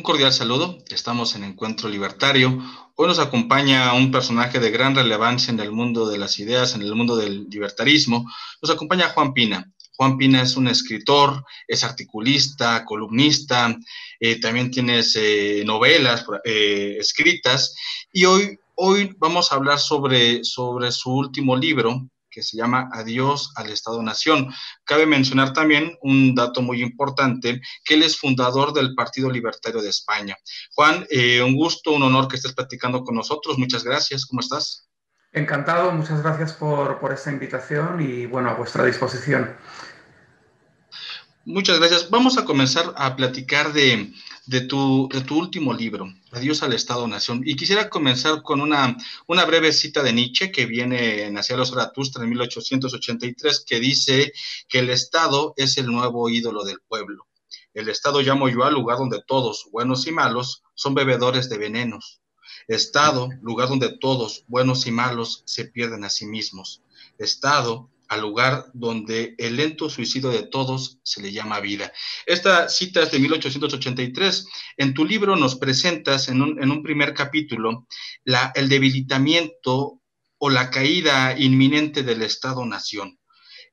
Un cordial saludo, estamos en Encuentro Libertario. Hoy nos acompaña un personaje de gran relevancia en el mundo de las ideas, en el mundo del libertarismo. Nos acompaña Juan Pina. Juan Pina es un escritor, es articulista, columnista, también tienes novelas escritas, y hoy vamos a hablar sobre su último libro, que se llama Adiós al Estado-Nación. Cabe mencionar también un dato muy importante, que él es fundador del Partido Libertario de España. Juan, un gusto, un honor que estés platicando con nosotros. Muchas gracias. ¿Cómo estás? Encantado, muchas gracias por esta invitación y bueno, a vuestra disposición. Muchas gracias. Vamos a comenzar a platicar de tu último libro, Adiós al Estado-Nación. Y quisiera comenzar con una breve cita de Nietzsche que viene en Hacia los Zaratustra en 1883, que dice que el Estado es el nuevo ídolo del pueblo. El Estado llamo yo al lugar donde todos, buenos y malos, son bebedores de venenos. Estado, lugar donde todos, buenos y malos, se pierden a sí mismos. Estado, al lugar donde el lento suicidio de todos se le llama vida. Esta cita es de 1883. En tu libro nos presentas en un primer capítulo el debilitamiento o la caída inminente del Estado-Nación.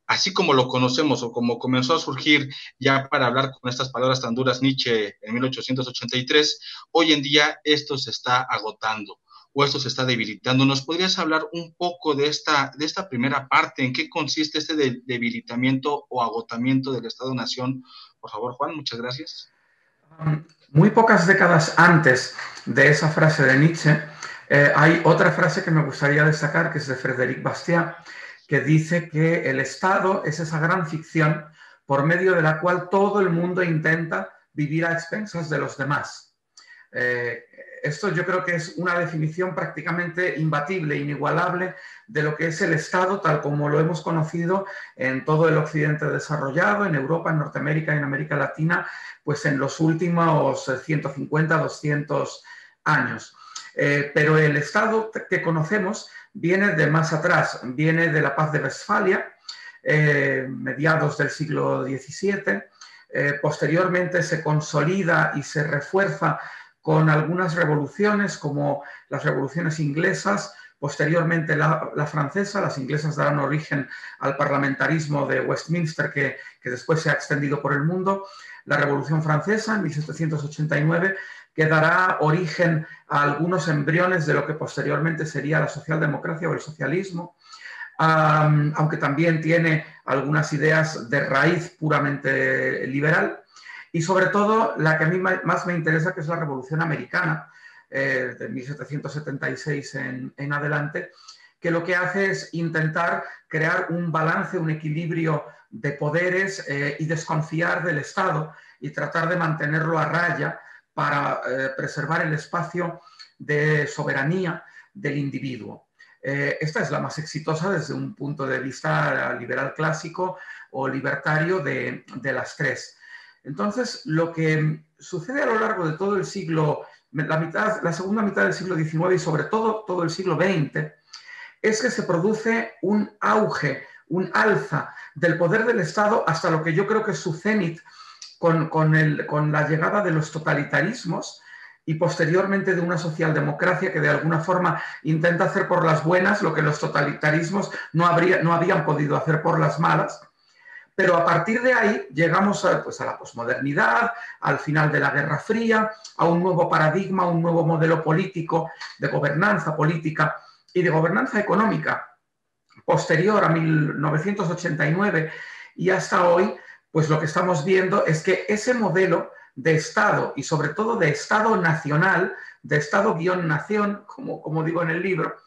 Así como lo conocemos o como comenzó a surgir ya para hablar con estas palabras tan duras Nietzsche en 1883, hoy en día esto se está agotando o esto se está debilitando. ¿Nos podrías hablar un poco de esta primera parte? ¿En qué consiste este debilitamiento o agotamiento del Estado-Nación? Por favor, Juan, muchas gracias. Muy pocas décadas antes de esa frase de Nietzsche, hay otra frase que me gustaría destacar, que es de Frédéric Bastiat, que dice que el Estado es esa gran ficción por medio de la cual todo el mundo intenta vivir a expensas de los demás. Esto yo creo que es una definición prácticamente imbatible, inigualable de lo que es el Estado tal como lo hemos conocido en todo el occidente desarrollado, en Europa, en Norteamérica y en América Latina, pues en los últimos 150, 200 años. Pero el Estado que conocemos viene de más atrás, viene de la Paz de Westfalia, mediados del siglo XVII, posteriormente se consolida y se refuerza con algunas revoluciones como las revoluciones inglesas, posteriormente la francesa. Las inglesas darán origen al parlamentarismo de Westminster que después se ha extendido por el mundo. La Revolución Francesa en 1789 que dará origen a algunos embriones de lo que posteriormente sería la socialdemocracia o el socialismo, aunque también tiene algunas ideas de raíz puramente liberal. Y sobre todo la que a mí más me interesa, que es la Revolución Americana, de 1776 en adelante, que lo que hace es intentar crear un balance, un equilibrio de poderes y desconfiar del Estado y tratar de mantenerlo a raya para preservar el espacio de soberanía del individuo. Esta es la más exitosa desde un punto de vista liberal clásico o libertario de las tres. Entonces, lo que sucede a lo largo de todo el siglo, la segunda mitad del siglo XIX y sobre todo el siglo XX, es que se produce un auge, un alza del poder del Estado hasta lo que yo creo que es su cenit con la llegada de los totalitarismos y posteriormente de una socialdemocracia que de alguna forma intenta hacer por las buenas lo que los totalitarismos no habían podido hacer por las malas. Pero a partir de ahí llegamos a la posmodernidad, al final de la Guerra Fría, a un nuevo paradigma, un nuevo modelo político de gobernanza política y de gobernanza económica posterior a 1989 y hasta hoy, pues lo que estamos viendo es que ese modelo de Estado y sobre todo de Estado nacional, de Estado-nación, como digo en el libro,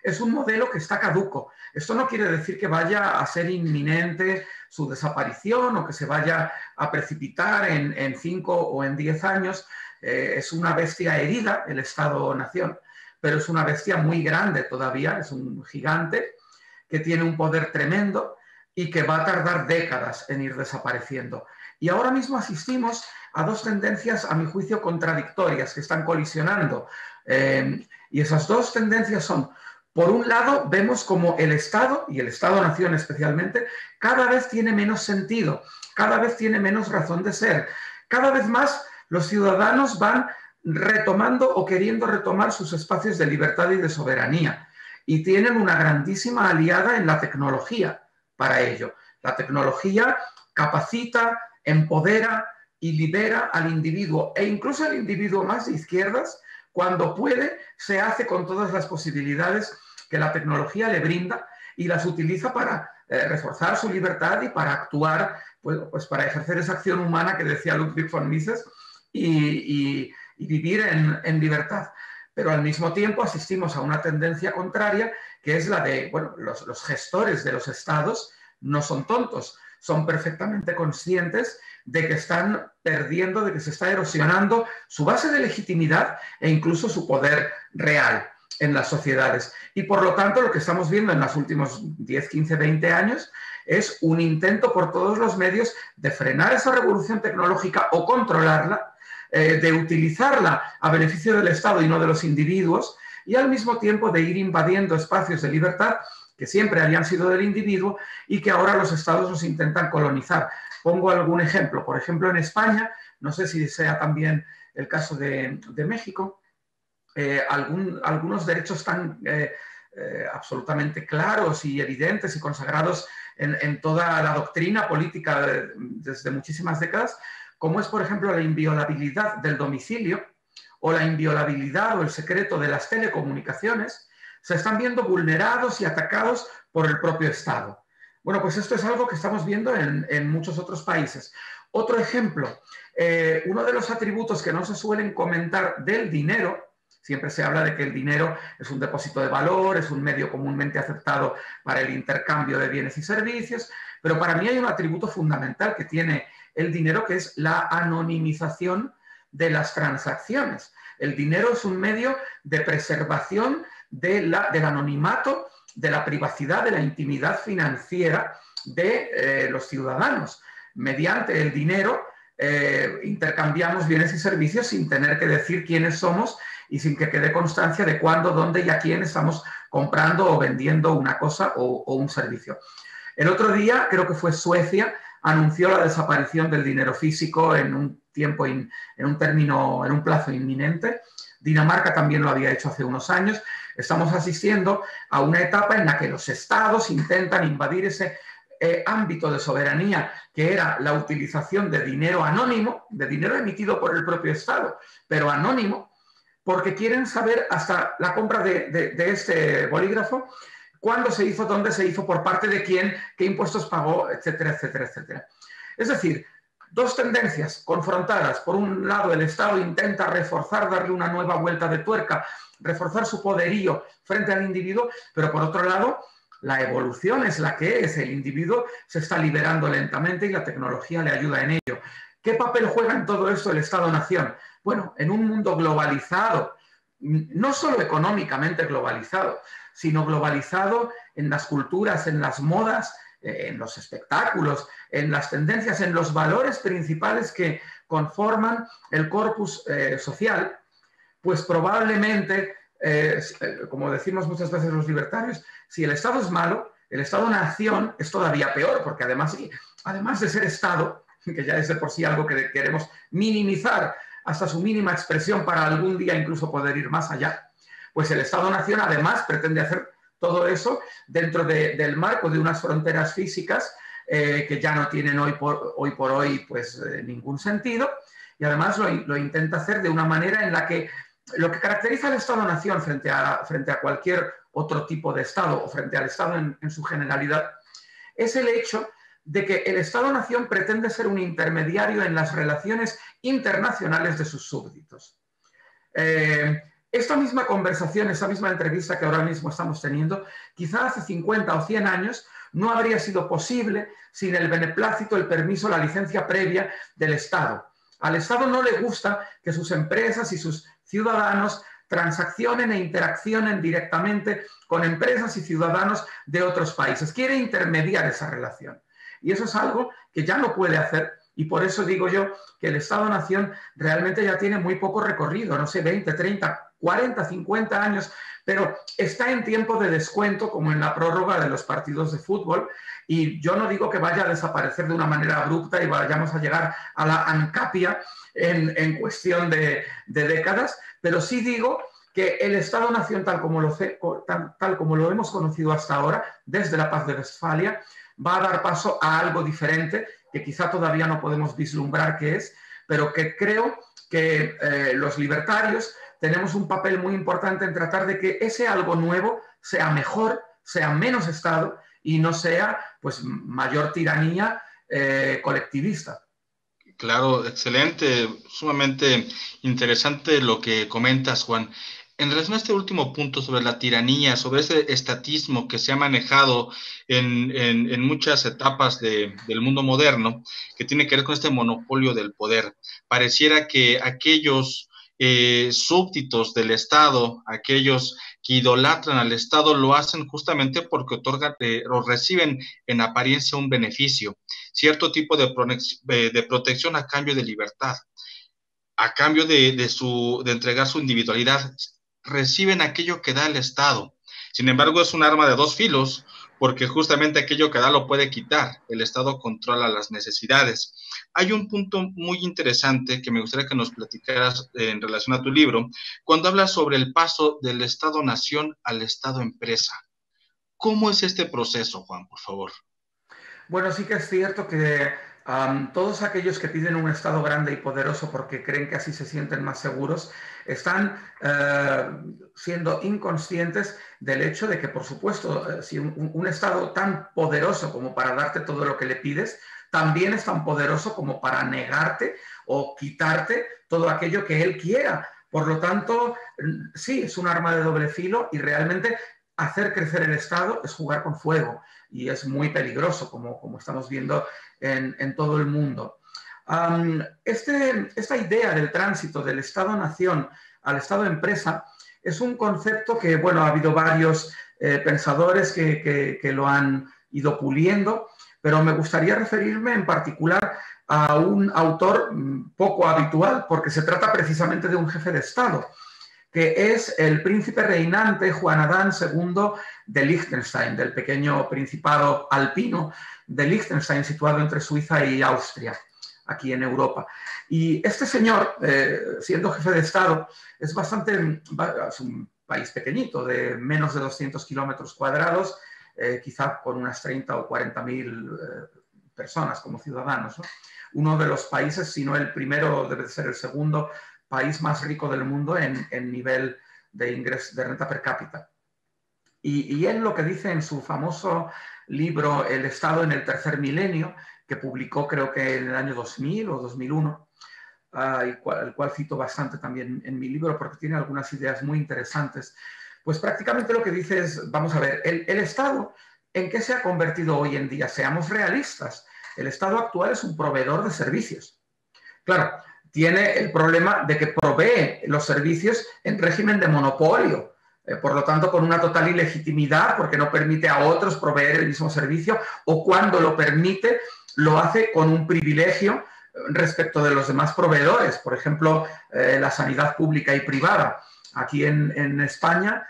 es un modelo que está caduco. Esto no quiere decir que vaya a ser inminente su desaparición o que se vaya a precipitar en 5 o en 10 años. Es una bestia herida, el Estado-nación, pero es una bestia muy grande todavía, es un gigante que tiene un poder tremendo y que va a tardar décadas en ir desapareciendo. Y ahora mismo asistimos a dos tendencias, a mi juicio, contradictorias que están colisionando. Y esas dos tendencias son: por un lado, vemos como el Estado, y el Estado-nación especialmente, cada vez tiene menos sentido, cada vez tiene menos razón de ser. Cada vez más los ciudadanos van retomando o queriendo retomar sus espacios de libertad y de soberanía y tienen una grandísima aliada en la tecnología para ello. La tecnología capacita, empodera y libera al individuo, e incluso al individuo más de izquierdas, cuando puede, se hace con todas las posibilidades que la tecnología le brinda y las utiliza para reforzar su libertad y para actuar, pues para ejercer esa acción humana que decía Ludwig von Mises y vivir en libertad. Pero al mismo tiempo asistimos a una tendencia contraria, que es la de, bueno, los gestores de los estados no son tontos, son perfectamente conscientes de que están perdiendo, de que se está erosionando su base de legitimidad e incluso su poder real en las sociedades. Y por lo tanto, lo que estamos viendo en los últimos 10, 15, 20 años es un intento por todos los medios de frenar esa revolución tecnológica o controlarla, de utilizarla a beneficio del Estado y no de los individuos, y al mismo tiempo de ir invadiendo espacios de libertad que siempre habían sido del individuo y que ahora los estados los intentan colonizar. Pongo algún ejemplo. Por ejemplo, en España, no sé si sea también el caso de México, algunos derechos tan absolutamente claros y evidentes y consagrados en toda la doctrina política desde muchísimas décadas, como es, por ejemplo, la inviolabilidad del domicilio o la inviolabilidad o el secreto de las telecomunicaciones, se están viendo vulnerados y atacados por el propio Estado. Bueno, pues esto es algo que estamos viendo en muchos otros países. Otro ejemplo, uno de los atributos que no se suelen comentar del dinero, siempre se habla de que el dinero es un depósito de valor, es un medio comúnmente aceptado para el intercambio de bienes y servicios, pero para mí hay un atributo fundamental que tiene el dinero, que es la anonimización de las transacciones. El dinero es un medio de preservación del anonimato, de la privacidad, de la intimidad financiera de los ciudadanos. Mediante el dinero intercambiamos bienes y servicios sin tener que decir quiénes somos y sin que quede constancia de cuándo, dónde y a quién estamos comprando o vendiendo una cosa o un servicio. El otro día, creo que fue Suecia, anunció la desaparición del dinero físico en un tiempo, en un plazo inminente. Dinamarca también lo había hecho hace unos años. Estamos asistiendo a una etapa en la que los estados intentan invadir ese ámbito de soberanía que era la utilización de dinero anónimo, de dinero emitido por el propio Estado, pero anónimo, porque quieren saber hasta la compra de este bolígrafo, cuándo se hizo, dónde se hizo, por parte de quién, qué impuestos pagó, etcétera, etcétera, etcétera. Es decir, dos tendencias confrontadas. Por un lado, el Estado intenta reforzar, darle una nueva vuelta de tuerca, reforzar su poderío frente al individuo, pero por otro lado, la evolución es la que es. El individuo se está liberando lentamente y la tecnología le ayuda en ello. ¿Qué papel juega en todo esto el Estado-Nación? Bueno, en un mundo globalizado, no solo económicamente globalizado, sino globalizado en las culturas, en las modas, en los espectáculos, en las tendencias, en los valores principales que conforman el corpus social, pues probablemente, como decimos muchas veces los libertarios, si el Estado es malo, el Estado-nación es todavía peor, porque además de ser Estado, que ya es de por sí algo que queremos minimizar hasta su mínima expresión para algún día incluso poder ir más allá, pues el Estado-nación además pretende hacer todo eso dentro del marco de unas fronteras físicas que ya no tienen hoy por hoy pues, ningún sentido, y además lo intenta hacer de una manera en la que lo que caracteriza al Estado-nación frente a cualquier otro tipo de Estado o frente al Estado en su generalidad es el hecho de que el Estado-nación pretende ser un intermediario en las relaciones internacionales de sus súbditos. Esta misma conversación, esta misma entrevista que ahora mismo estamos teniendo, quizá hace 50 o 100 años no habría sido posible sin el beneplácito, el permiso, la licencia previa del Estado. Al Estado no le gusta que sus empresas y sus ciudadanos transaccionen e interaccionen directamente con empresas y ciudadanos de otros países. Quiere intermediar esa relación. Y eso es algo que ya no puede hacer. Y por eso digo yo que el Estado-nación realmente ya tiene muy poco recorrido, no sé, 20, 30, 40, 50 años, pero está en tiempo de descuento, como en la prórroga de los partidos de fútbol, y yo no digo que vaya a desaparecer de una manera abrupta y vayamos a llegar a la ANCAPIA en cuestión de décadas, pero sí digo que el Estado-Nación, tal como lo hemos conocido hasta ahora, desde la Paz de Westfalia, va a dar paso a algo diferente, que quizá todavía no podemos vislumbrar qué es, pero que creo que los libertarios tenemos un papel muy importante en tratar de que ese algo nuevo sea mejor, sea menos Estado y no sea pues mayor tiranía colectivista. Claro, excelente, sumamente interesante lo que comentas, Juan. En relación a este último punto sobre la tiranía, sobre ese estatismo que se ha manejado en muchas etapas del mundo moderno, que tiene que ver con este monopolio del poder, pareciera que aquellos súbditos del Estado, aquellos que idolatran al Estado, lo hacen justamente porque otorgan o reciben en apariencia un beneficio, cierto tipo de protección a cambio de libertad, a cambio de entregar su individualidad, reciben aquello que da el Estado. Sin embargo, es un arma de dos filos, porque justamente aquello que da lo puede quitar. El Estado controla las necesidades. Hay un punto muy interesante que me gustaría que nos platicaras en relación a tu libro, cuando hablas sobre el paso del Estado-nación al Estado-empresa. ¿Cómo es este proceso, Juan, por favor? Bueno, sí que es cierto que todos aquellos que piden un Estado grande y poderoso porque creen que así se sienten más seguros, están siendo inconscientes del hecho de que, por supuesto, si un Estado tan poderoso como para darte todo lo que le pides, también es tan poderoso como para negarte o quitarte todo aquello que él quiera. Por lo tanto, sí, es un arma de doble filo y realmente hacer crecer el Estado es jugar con fuego y es muy peligroso, como estamos viendo en todo el mundo. Esta idea del tránsito del Estado-nación al Estado-empresa es un concepto que, bueno, ha habido varios pensadores que lo han ido puliendo, pero me gustaría referirme en particular a un autor poco habitual, porque se trata precisamente de un jefe de Estado, que es el príncipe reinante Juan Adán II de Liechtenstein, del pequeño principado alpino de Liechtenstein, situado entre Suiza y Austria, aquí en Europa. Y este señor, siendo jefe de Estado, es un país pequeñito, de menos de 200 kilómetros cuadrados, quizá con unas 30 o 40 mil personas como ciudadanos, ¿no? Uno de los países, si no el primero, debe ser el segundo, país más rico del mundo en nivel de ingreso de renta per cápita. Y él lo que dice en su famoso libro El Estado en el tercer milenio, que publicó creo que en el año 2000 o 2001, el cual cito bastante también en mi libro porque tiene algunas ideas muy interesantes, pues prácticamente lo que dice es, vamos a ver, el Estado, ¿en qué se ha convertido hoy en día? Seamos realistas. El Estado actual es un proveedor de servicios. Claro, tiene el problema de que provee los servicios en régimen de monopolio, por lo tanto con una total ilegitimidad porque no permite a otros proveer el mismo servicio o cuando lo permite lo hace con un privilegio respecto de los demás proveedores, por ejemplo, la sanidad pública y privada. Aquí en España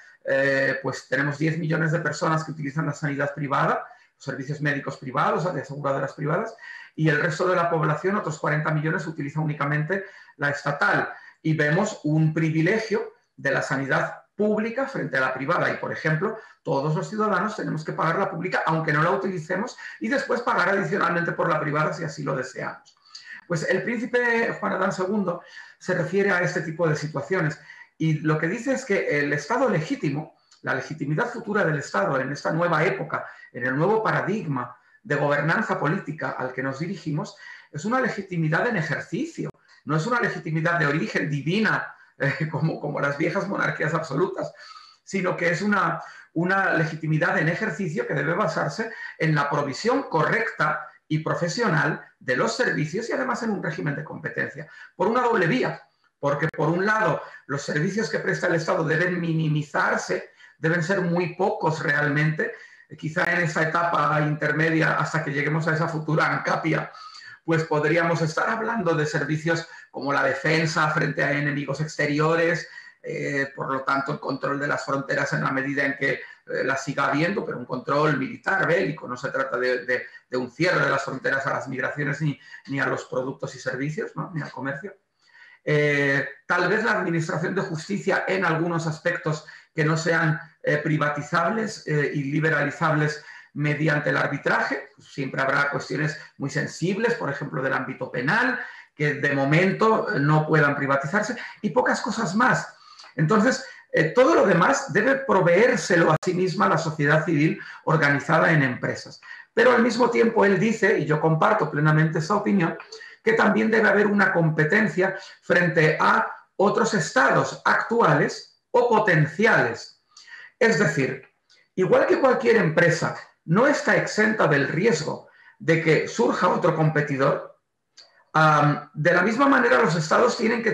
pues tenemos 10 millones de personas que utilizan la sanidad privada, los servicios médicos privados, de aseguradoras privadas, y el resto de la población, otros 40 millones, utiliza únicamente la estatal. Y vemos un privilegio de la sanidad pública frente a la privada. Y, por ejemplo, todos los ciudadanos tenemos que pagar la pública, aunque no la utilicemos, y después pagar adicionalmente por la privada si así lo deseamos. Pues el príncipe Juan Adán II se refiere a este tipo de situaciones. Y lo que dice es que el Estado legítimo, la legitimidad futura del Estado en esta nueva época, en el nuevo paradigma de gobernanza política al que nos dirigimos, es una legitimidad en ejercicio, no es una legitimidad de origen divina, como las viejas monarquías absolutas, sino que es una legitimidad en ejercicio que debe basarse en la provisión correcta y profesional de los servicios y además en un régimen de competencia, por una doble vía, porque por un lado los servicios que presta el Estado deben minimizarse, deben ser muy pocos realmente. Quizá en esta etapa intermedia, hasta que lleguemos a esa futura ANCAPIA, pues podríamos estar hablando de servicios como la defensa frente a enemigos exteriores, por lo tanto el control de las fronteras en la medida en que las siga habiendo, pero un control militar, bélico, no se trata de un cierre de las fronteras a las migraciones ni a los productos y servicios, ¿no? Ni al comercio. Tal vez la administración de justicia en algunos aspectos que no sean privatizables y liberalizables mediante el arbitraje. Pues siempre habrá cuestiones muy sensibles, por ejemplo, del ámbito penal, que de momento no puedan privatizarse, y pocas cosas más. Entonces, todo lo demás debe proveérselo a sí misma la sociedad civil organizada en empresas. Pero al mismo tiempo él dice, y yo comparto plenamente esa opinión, que también debe haber una competencia frente a otros estados actuales o potenciales. Es decir, igual que cualquier empresa no está exenta del riesgo de que surja otro competidor, de la misma manera los estados tienen que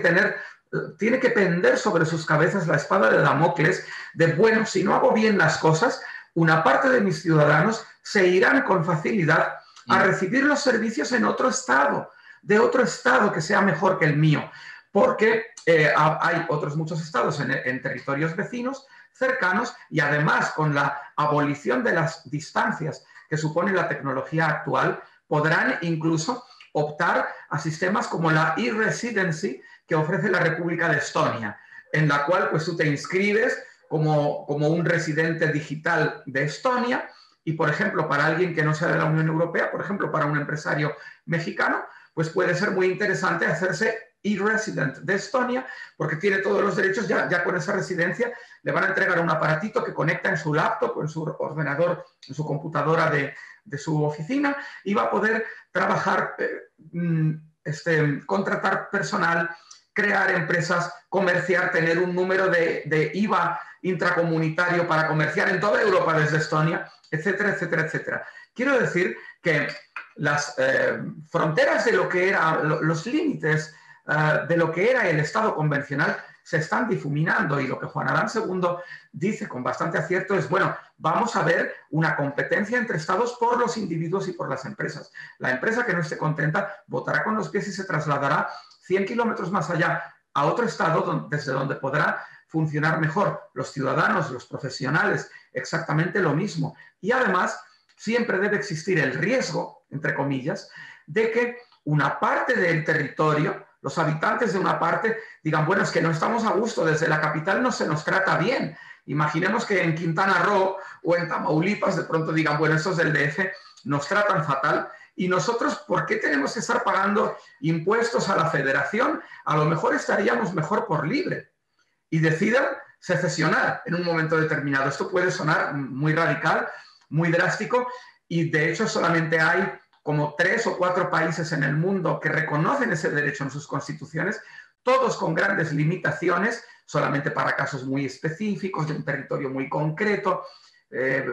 pender sobre sus cabezas la espada de Damocles de, bueno, si no hago bien las cosas, una parte de mis ciudadanos se irán con facilidad a recibir los servicios en otro estado, de otro estado que sea mejor que el mío, porque hay otros muchos estados en territorios vecinos, cercanos, y además con la abolición de las distancias que supone la tecnología actual, podrán incluso optar a sistemas como la e-residency que ofrece la República de Estonia, en la cual pues tú te inscribes como un residente digital de Estonia y, por ejemplo, para alguien que no sea de la Unión Europea, por ejemplo, para un empresario mexicano, pues puede ser muy interesante hacerse e-resident de Estonia porque tiene todos los derechos, ya con esa residencia le van a entregar un aparatito que conecta en su laptop o en su ordenador, en su computadora de su oficina, y va a poder trabajar, contratar personal, crear empresas, comerciar, tener un número de IVA intracomunitario para comerciar en toda Europa desde Estonia, etcétera, etcétera, etcétera. Quiero decir que las fronteras de lo que era, los límites de lo que era el Estado convencional se están difuminando, y lo que Juan Adán II dice con bastante acierto es, bueno, vamos a ver una competencia entre estados por los individuos y por las empresas. La empresa que no esté contenta votará con los pies y se trasladará 100 kilómetros más allá a otro estado desde donde podrá funcionar mejor. Los ciudadanos, los profesionales, exactamente lo mismo. Y además, siempre debe existir el riesgo, entre comillas, de que una parte del territorio, los habitantes de una parte, digan, bueno, es que no estamos a gusto, desde la capital no se nos trata bien. Imaginemos que en Quintana Roo o en Tamaulipas de pronto digan, bueno, estos del DF nos tratan fatal, y nosotros, ¿por qué tenemos que estar pagando impuestos a la federación? A lo mejor estaríamos mejor por libre, y decidan secesionar en un momento determinado. Esto puede sonar muy radical, muy drástico, y de hecho solamente hay como 3 o 4 países en el mundo que reconocen ese derecho en sus constituciones, todos con grandes limitaciones, solamente para casos muy específicos, de un territorio muy concreto.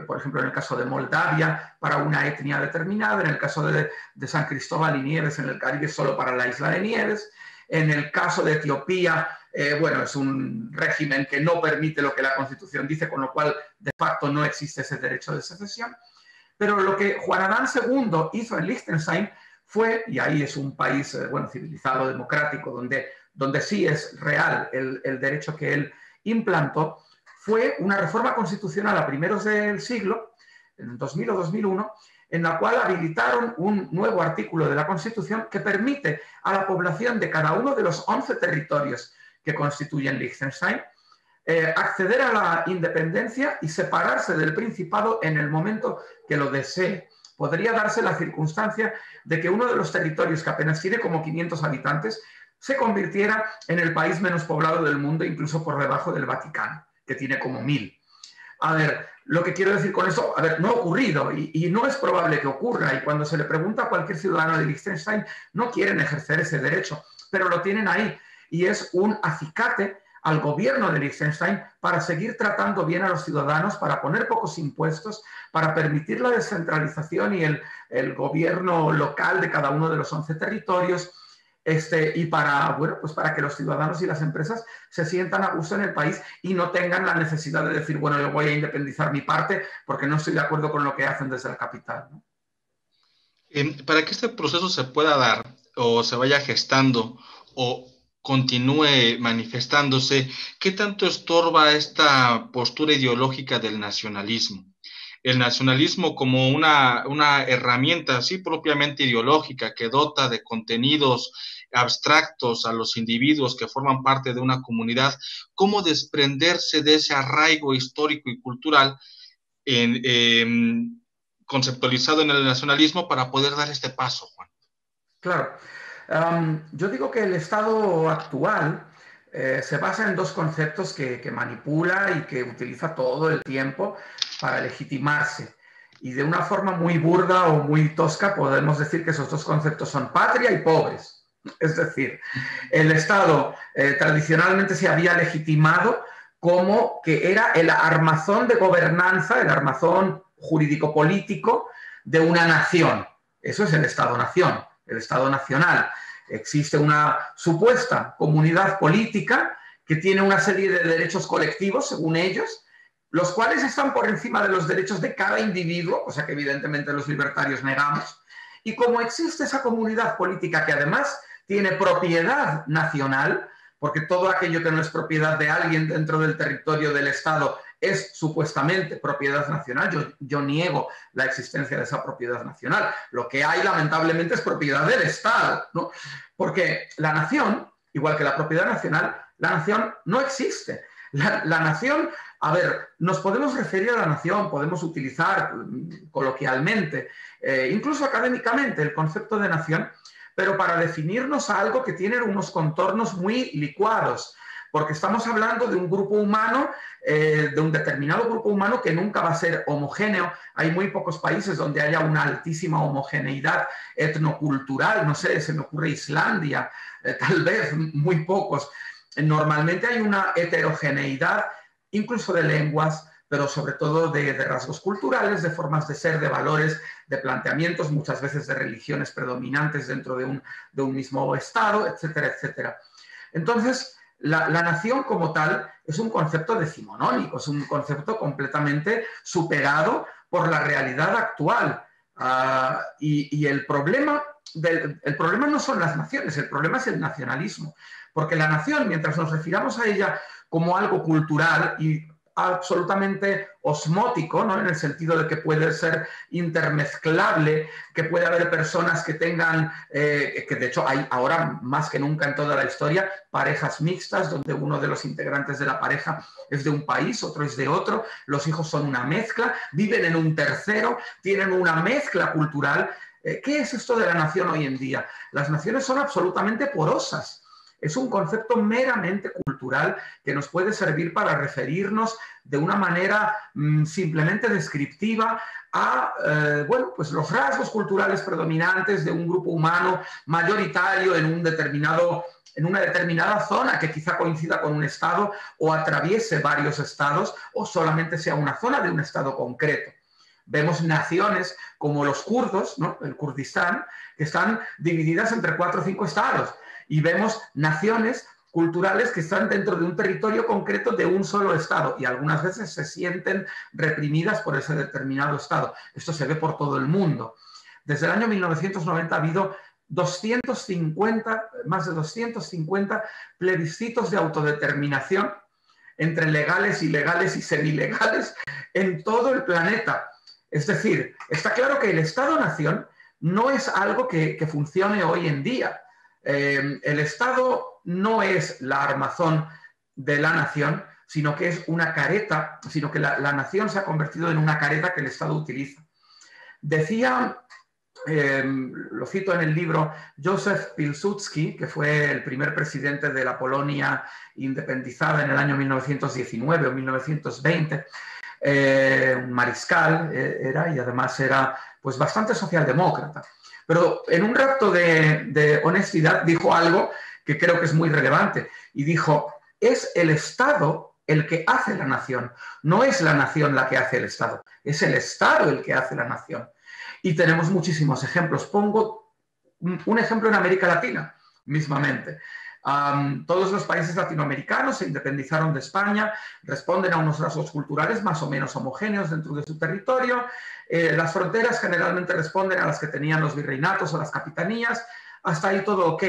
Por ejemplo, en el caso de Moldavia, para una etnia determinada; en el caso de San Cristóbal y Nieves, en el Caribe, solo para la isla de Nieves; en el caso de Etiopía, bueno, es un régimen que no permite lo que la Constitución dice, con lo cual, de facto, no existe ese derecho de secesión. Pero lo que Juan Adán II hizo en Liechtenstein fue, y ahí es un país bueno, civilizado, democrático, donde sí es real el derecho que él implantó, fue una reforma constitucional a primeros del siglo, en 2000 o 2001, en la cual habilitaron un nuevo artículo de la Constitución que permite a la población de cada uno de los 11 territorios que constituyen Liechtenstein acceder a la independencia y separarse del Principado en el momento que lo desee. Podría darse la circunstancia de que uno de los territorios, que apenas tiene como 500 habitantes, se convirtiera en el país menos poblado del mundo, incluso por debajo del Vaticano, que tiene como 1000. A ver, lo que quiero decir con eso, a ver, no ha ocurrido y no es probable que ocurra. Y cuando se le pregunta a cualquier ciudadano de Liechtenstein, no quieren ejercer ese derecho, pero lo tienen ahí. Y es un acicate al gobierno de Liechtenstein para seguir tratando bien a los ciudadanos, para poner pocos impuestos, para permitir la descentralización y el gobierno local de cada uno de los 11 territorios, y para, bueno, pues para que los ciudadanos y las empresas se sientan a gusto en el país y no tengan la necesidad de decir, bueno, yo voy a independizar mi parte porque no estoy de acuerdo con lo que hacen desde la capital, ¿no? Para que este proceso se pueda dar o se vaya gestando, o continúe manifestándose, ¿qué tanto estorba esta postura ideológica del nacionalismo? El nacionalismo como una herramienta así propiamente ideológica que dota de contenidos abstractos a los individuos que forman parte de una comunidad, ¿cómo desprenderse de ese arraigo histórico y cultural conceptualizado en el nacionalismo para poder dar este paso, Juan? Claro. Yo digo que el Estado actual se basa en dos conceptos que manipula y que utiliza todo el tiempo para legitimarse. Y de una forma muy burda o muy tosca podemos decir que esos dos conceptos son patria y pobres. Es decir, el Estado tradicionalmente se había legitimado como que era el armazón de gobernanza, el armazón jurídico-político de una nación. Eso es el Estado-nación, el Estado nacional. Existe una supuesta comunidad política que tiene una serie de derechos colectivos, según ellos, los cuales están por encima de los derechos de cada individuo, cosa que evidentemente los libertarios negamos. Y como existe esa comunidad política que además tiene propiedad nacional, porque todo aquello que no es propiedad de alguien dentro del territorio del Estado es supuestamente propiedad nacional. Yo niego la existencia de esa propiedad nacional. Lo que hay, lamentablemente, es propiedad del Estado, ¿no? Porque la nación, igual que la propiedad nacional, la nación no existe. La nación, a ver, nos podemos referir a la nación, podemos utilizar coloquialmente, incluso académicamente, el concepto de nación, pero para definirnos a algo que tiene unos contornos muy licuados, porque estamos hablando de un grupo humano, de un determinado grupo humano que nunca va a ser homogéneo. Hay muy pocos países donde haya una altísima homogeneidad etnocultural, no sé, se me ocurre Islandia, tal vez, muy pocos. Normalmente hay una heterogeneidad, incluso de lenguas, pero sobre todo de rasgos culturales, de formas de ser, de valores, de planteamientos, muchas veces de religiones predominantes dentro de un mismo Estado, etcétera, etcétera. Entonces, la nación como tal es un concepto decimonónico, es un concepto completamente superado por la realidad actual. Y el problema no son las naciones, el problema es el nacionalismo. Porque la nación, mientras nos refiramos a ella como algo cultural y absolutamente osmótico, ¿no? En el sentido de que puede ser intermezclable, que puede haber personas que tengan, que de hecho hay ahora más que nunca en toda la historia, parejas mixtas, donde uno de los integrantes de la pareja es de un país, otro es de otro, los hijos son una mezcla, viven en un tercero, tienen una mezcla cultural. ¿Qué es esto de la nación hoy en día? Las naciones son absolutamente porosas. Es un concepto meramente cultural que nos puede servir para referirnos de una manera simplemente descriptiva a bueno, pues los rasgos culturales predominantes de un grupo humano mayoritario en una determinada zona que quizá coincida con un estado o atraviese varios estados o solamente sea una zona de un estado concreto. Vemos naciones como los kurdos, ¿no? El Kurdistán, que están divididas entre 4 o 5 estados. Y vemos naciones culturales que están dentro de un territorio concreto de un solo estado y algunas veces se sienten reprimidas por ese determinado estado. Esto se ve por todo el mundo. Desde el año 1990 ha habido más de 250 plebiscitos de autodeterminación entre legales, ilegales y semilegales en todo el planeta. Es decir, está claro que el Estado-nación no es algo que funcione hoy en día. El Estado no es la armazón de la nación, sino que es una careta, sino que la nación se ha convertido en una careta que el Estado utiliza. Decía, lo cito en el libro, Józef Pilsudski, que fue el primer presidente de la Polonia independizada en el año 1919 o 1920, un mariscal era y además era pues bastante socialdemócrata. Pero en un rapto de honestidad dijo algo que creo que es muy relevante y dijo, es el Estado el que hace la nación, no es la nación la que hace el Estado, es el Estado el que hace la nación. Y tenemos muchísimos ejemplos. Pongo un ejemplo en América Latina, mismamente. Todos los países latinoamericanos se independizaron de España, responden a unos rasgos culturales más o menos homogéneos dentro de su territorio. Las fronteras generalmente responden a las que tenían los virreinatos o las capitanías. Hasta ahí todo ok.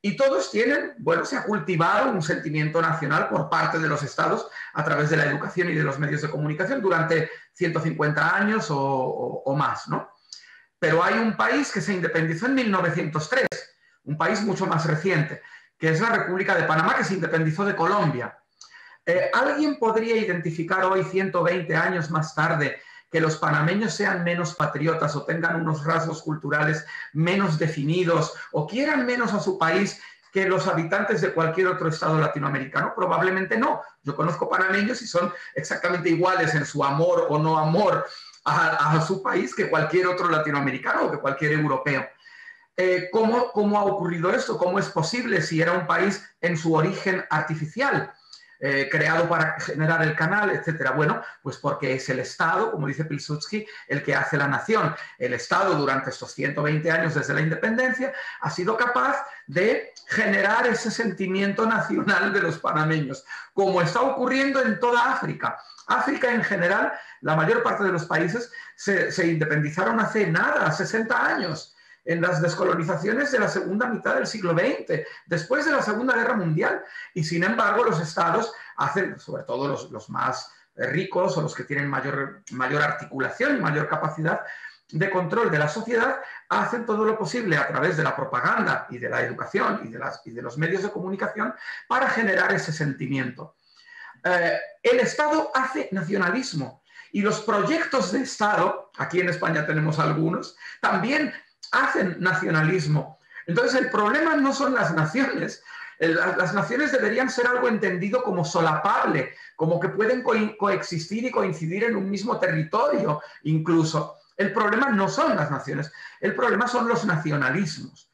Y todos tienen, bueno, se ha cultivado un sentimiento nacional por parte de los estados a través de la educación y de los medios de comunicación durante 150 años o más, ¿no? Pero hay un país que se independizó en 1903, un país mucho más reciente, que es la República de Panamá, que se independizó de Colombia. ¿Alguien podría identificar hoy, 120 años más tarde, que los panameños sean menos patriotas o tengan unos rasgos culturales menos definidos o quieran menos a su país que los habitantes de cualquier otro estado latinoamericano? Probablemente no. Yo conozco panameños y son exactamente iguales en su amor o no amor a su país que cualquier otro latinoamericano o que cualquier europeo. ¿Cómo ha ocurrido esto? ¿Cómo es posible si era un país en su origen artificial? Creado para generar el canal, etcétera. Bueno, pues porque es el Estado, como dice Pilsudski, el que hace la nación. El Estado, durante estos 120 años desde la independencia, ha sido capaz de generar ese sentimiento nacional de los panameños, como está ocurriendo en toda África. África en general, la mayor parte de los países se independizaron hace nada, 60 años. En las descolonizaciones de la segunda mitad del siglo XX, después de la Segunda Guerra Mundial. Y sin embargo, los estados hacen, sobre todo los más ricos o los que tienen mayor articulación y mayor capacidad de control de la sociedad, hacen todo lo posible a través de la propaganda y de la educación y de los medios de comunicación para generar ese sentimiento. El Estado hace nacionalismo y los proyectos de Estado, aquí en España tenemos algunos, también hacen nacionalismo. Entonces el problema no son las naciones. Las naciones deberían ser algo entendido como solapable, como que pueden coexistir y coincidir en un mismo territorio incluso. El problema no son las naciones, el problema son los nacionalismos.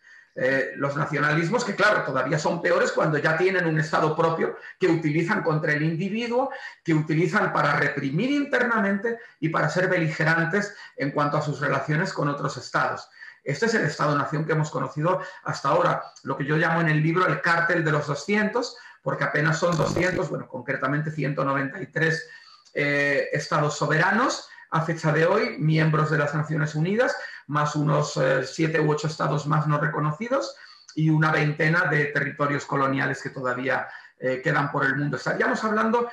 Los nacionalismos que, claro, todavía son peores cuando ya tienen un Estado propio que utilizan contra el individuo, que utilizan para reprimir internamente y para ser beligerantes en cuanto a sus relaciones con otros estados. Este es el Estado-nación que hemos conocido hasta ahora, lo que yo llamo en el libro el cártel de los 200, porque apenas son 200, bueno, concretamente 193 estados soberanos a fecha de hoy, miembros de las Naciones Unidas, más unos 7 u 8 estados más no reconocidos y una veintena de territorios coloniales que todavía quedan por el mundo. Estaríamos hablando,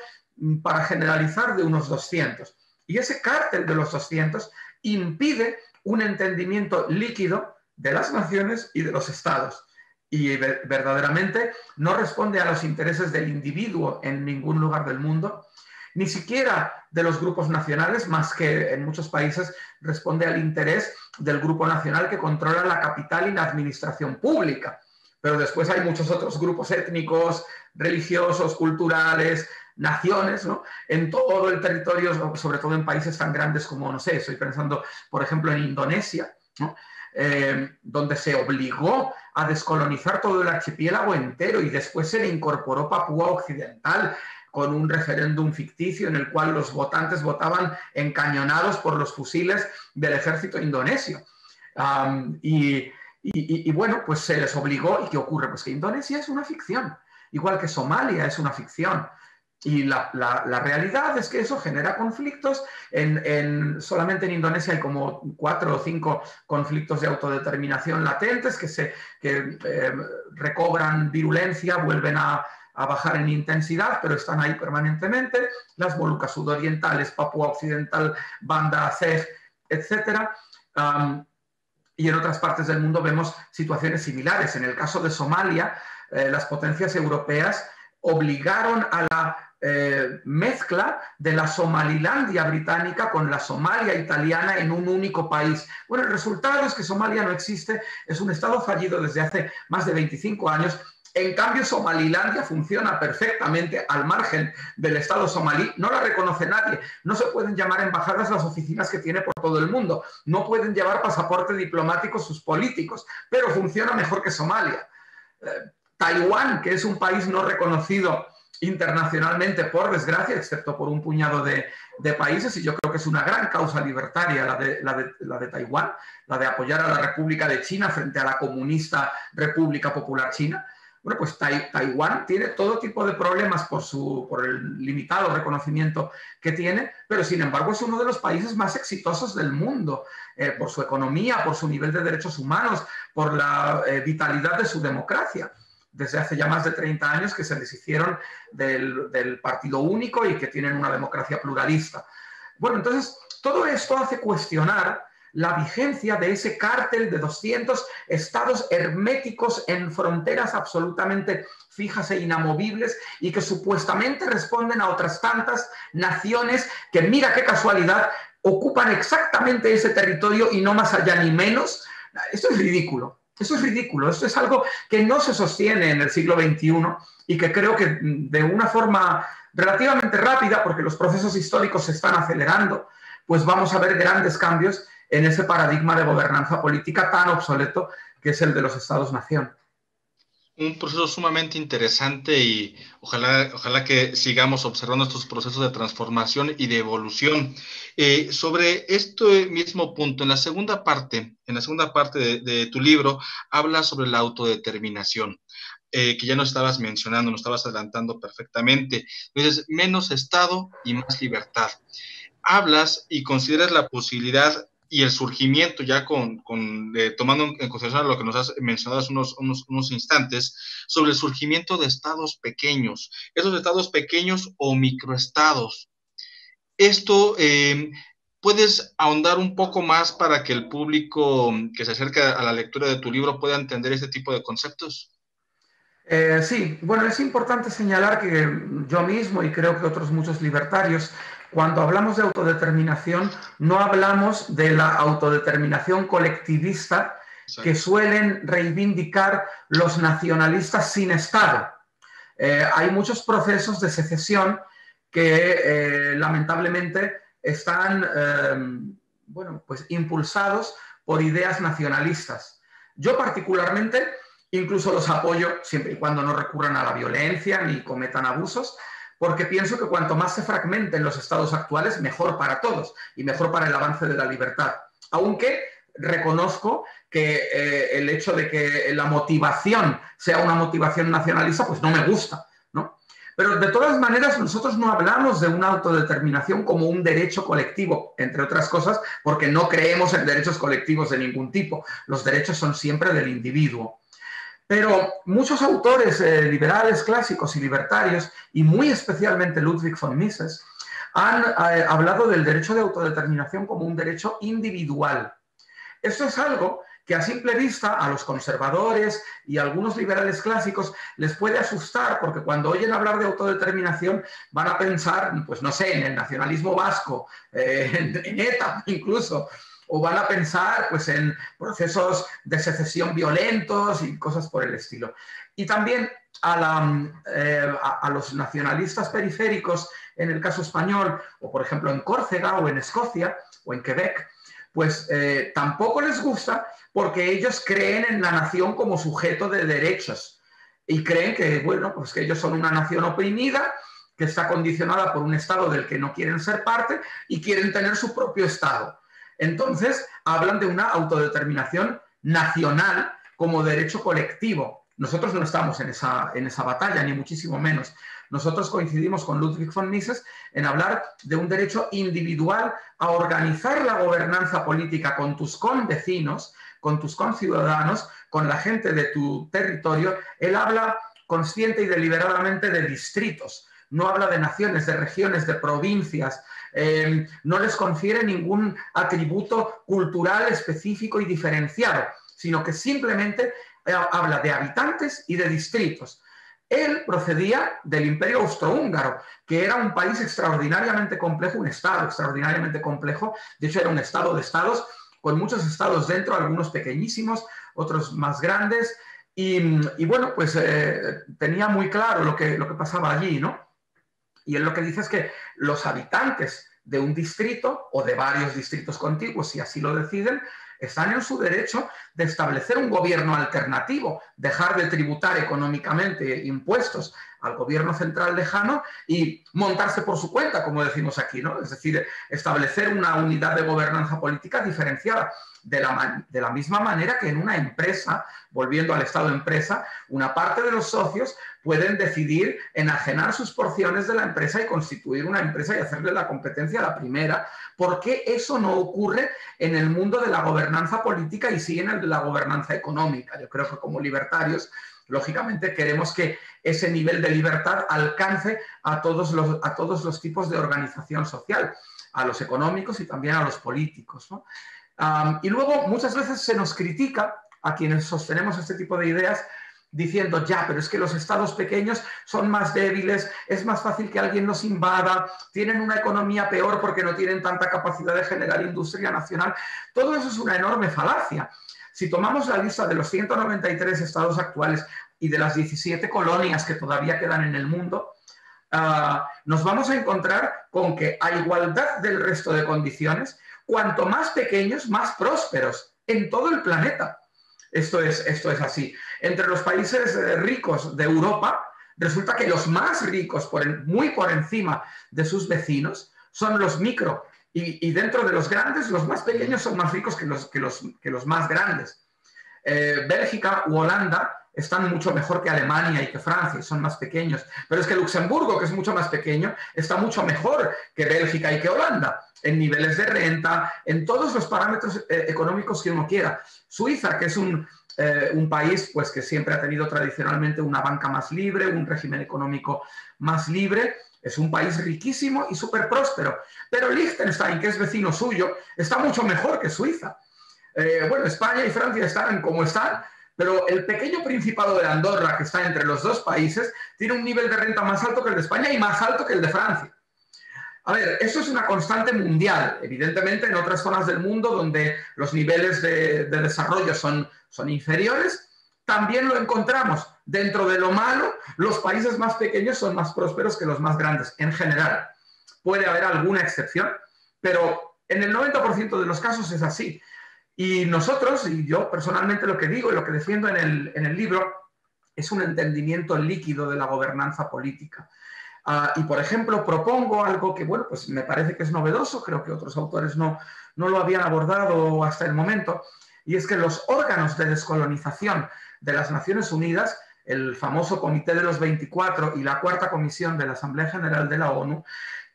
para generalizar, de unos 200. Y ese cártel de los 200 impide un entendimiento líquido de las naciones y de los estados. Y verdaderamente no responde a los intereses del individuo en ningún lugar del mundo, ni siquiera de los grupos nacionales, más que en muchos países responde al interés del grupo nacional que controla la capital y la administración pública. Pero después hay muchos otros grupos étnicos, religiosos, culturales, naciones, ¿no?, en todo el territorio, sobre todo en países tan grandes como, no sé, estoy pensando, por ejemplo, en Indonesia, ¿no?, donde se obligó a descolonizar todo el archipiélago entero y después se le incorporó Papúa Occidental con un referéndum ficticio en el cual los votantes votaban encañonados por los fusiles del ejército indonesio. Y bueno, pues se les obligó. ¿Y qué ocurre? Pues que Indonesia es una ficción, igual que Somalia es una ficción. Y la realidad es que eso genera conflictos. Solamente en Indonesia hay como 4 o 5 conflictos de autodeterminación latentes que recobran virulencia, vuelven a bajar en intensidad, pero están ahí permanentemente. Las Molucas sudorientales, Papúa Occidental, Banda Aceh, etc. Y en otras partes del mundo vemos situaciones similares. En el caso de Somalia, las potencias europeas obligaron a la mezcla de la Somalilandia británica con la Somalia italiana en un único país. Bueno, el resultado es que Somalia no existe, es un estado fallido desde hace más de 25 años. En cambio, Somalilandia funciona perfectamente al margen del Estado somalí. No la reconoce nadie. No se pueden llamar embajadas las oficinas que tiene por todo el mundo. No pueden llevar pasaporte diplomático sus políticos, pero funciona mejor que Somalia. Taiwán, que es un país no reconocido internacionalmente, por desgracia, excepto por un puñado de países, y yo creo que es una gran causa libertaria la de Taiwán, la de apoyar a la República de China frente a la comunista República Popular China. Bueno, pues Taiwán tiene todo tipo de problemas por el limitado reconocimiento que tiene, pero sin embargo es uno de los países más exitosos del mundo, por su economía, por su nivel de derechos humanos, por la vitalidad de su democracia. Desde hace ya más de 30 años que se deshicieron del partido único y que tienen una democracia pluralista. Bueno, entonces todo esto hace cuestionar la vigencia de ese cártel de 200 estados herméticos en fronteras absolutamente fijas e inamovibles y que supuestamente responden a otras tantas naciones que, mira qué casualidad, ocupan exactamente ese territorio y no más allá ni menos. Esto es ridículo. Eso es ridículo, esto es algo que no se sostiene en el siglo XXI y que creo que de una forma relativamente rápida, porque los procesos históricos se están acelerando, pues vamos a ver grandes cambios en ese paradigma de gobernanza política tan obsoleto que es el de los estados-nación. Un proceso sumamente interesante y ojalá que sigamos observando estos procesos de transformación y de evolución. Sobre este mismo punto, en la segunda parte de tu libro, habla sobre la autodeterminación. Que ya nos estabas mencionando, nos estabas adelantando perfectamente. Entonces, menos Estado y más libertad. Hablas y consideras la posibilidad y el surgimiento, ya tomando en consideración lo que nos has mencionado hace unos instantes, sobre el surgimiento de estados pequeños, esos estados pequeños o microestados. Esto, ¿puedes ahondar un poco más para que el público que se acerca a la lectura de tu libro pueda entender este tipo de conceptos? Sí, bueno, es importante señalar que yo mismo y creo que otros muchos libertarios, cuando hablamos de autodeterminación, no hablamos de la autodeterminación colectivista que suelen reivindicar los nacionalistas sin Estado. Hay muchos procesos de secesión que lamentablemente están bueno, pues impulsados por ideas nacionalistas. Yo particularmente incluso los apoyo siempre y cuando no recurran a la violencia ni cometan abusos, porque pienso que cuanto más se fragmenten los estados actuales, mejor para todos y mejor para el avance de la libertad. Aunque reconozco que el hecho de que la motivación sea una motivación nacionalista, pues no me gusta, ¿no? Pero de todas maneras nosotros no hablamos de una autodeterminación como un derecho colectivo, entre otras cosas, porque no creemos en derechos colectivos de ningún tipo. Los derechos son siempre del individuo. Pero muchos autores liberales clásicos y libertarios, y muy especialmente Ludwig von Mises, han hablado del derecho de autodeterminación como un derecho individual. Esto es algo que a simple vista a los conservadores y a algunos liberales clásicos les puede asustar, porque cuando oyen hablar de autodeterminación van a pensar, pues no sé, en el nacionalismo vasco, en ETA incluso, o van a pensar pues, en procesos de secesión violentos y cosas por el estilo. Y también a los nacionalistas periféricos, en el caso español, o por ejemplo en Córcega, o en Escocia, o en Quebec, pues tampoco les gusta porque ellos creen en la nación como sujeto de derechos y creen que, bueno, pues que ellos son una nación oprimida que está condicionada por un Estado del que no quieren ser parte y quieren tener su propio Estado. Entonces, hablan de una autodeterminación nacional como derecho colectivo. Nosotros no estamos en esa batalla, ni muchísimo menos. Nosotros coincidimos con Ludwig von Mises en hablar de un derecho individual a organizar la gobernanza política con tus convecinos, con tus conciudadanos, con la gente de tu territorio. Él habla consciente y deliberadamente de distritos. No habla de naciones, de regiones, de provincias. No les confiere ningún atributo cultural específico y diferenciado, sino que simplemente habla de habitantes y de distritos. Él procedía del Imperio Austrohúngaro, que era un país extraordinariamente complejo, un estado extraordinariamente complejo. De hecho, era un estado de estados, con muchos estados dentro, algunos pequeñísimos, otros más grandes. Y bueno, pues tenía muy claro lo que pasaba allí, ¿no? Y él lo que dice es que los habitantes de un distrito o de varios distritos contiguos, si así lo deciden, están en su derecho de establecer un gobierno alternativo, dejar de tributar económicamente impuestos al gobierno central lejano y montarse por su cuenta, como decimos aquí, ¿no? Es decir, establecer una unidad de gobernanza política diferenciada. De la misma manera que en una empresa, volviendo al estado de empresa, una parte de los socios pueden decidir enajenar sus porciones de la empresa y constituir una empresa y hacerle la competencia a la primera. ¿Por qué eso no ocurre en el mundo de la gobernanza política y sí en el de la gobernanza económica? Yo creo que como libertarios, lógicamente, queremos que ese nivel de libertad alcance a todos los tipos de organización social, a los económicos y también a los políticos, ¿no? Y luego muchas veces se nos critica a quienes sostenemos este tipo de ideas diciendo, ya, pero es que los estados pequeños son más débiles, es más fácil que alguien nos invada, tienen una economía peor porque no tienen tanta capacidad de generar industria nacional. Todo eso es una enorme falacia. Si tomamos la lista de los 193 estados actuales y de las 17 colonias que todavía quedan en el mundo, nos vamos a encontrar con que a igualdad del resto de condiciones, cuanto más pequeños, más prósperos en todo el planeta. Esto es así. Entre los países ricos de Europa, resulta que los más ricos, muy por encima de sus vecinos, son los micro. Y dentro de los grandes, los más pequeños son más ricos que los más grandes. Bélgica u Holanda están mucho mejor que Alemania y que Francia, y son más pequeños. Pero es que Luxemburgo, que es mucho más pequeño, está mucho mejor que Bélgica y que Holanda, en niveles de renta, en todos los parámetros económicos que uno quiera. Suiza, que es un país pues, que siempre ha tenido tradicionalmente una banca más libre, un régimen económico más libre, es un país riquísimo y súper próspero. Pero Liechtenstein, que es vecino suyo, está mucho mejor que Suiza. Bueno, España y Francia están como están, pero el pequeño Principado de Andorra, que está entre los dos países, tiene un nivel de renta más alto que el de España y más alto que el de Francia. A ver, eso es una constante mundial. Evidentemente, en otras zonas del mundo donde los niveles de desarrollo son inferiores, también lo encontramos. Dentro de lo malo, los países más pequeños son más prósperos que los más grandes, en general. Puede haber alguna excepción, pero en el 90% de los casos es así. Y nosotros, y yo personalmente lo que digo y lo que defiendo en el libro, es un entendimiento líquido de la gobernanza política. Y, por ejemplo, propongo algo que, bueno, pues me parece que es novedoso, creo que otros autores no lo habían abordado hasta el momento, y es que los órganos de descolonización de las Naciones Unidas, el famoso Comité de los 24 y la Cuarta Comisión de la Asamblea General de la ONU,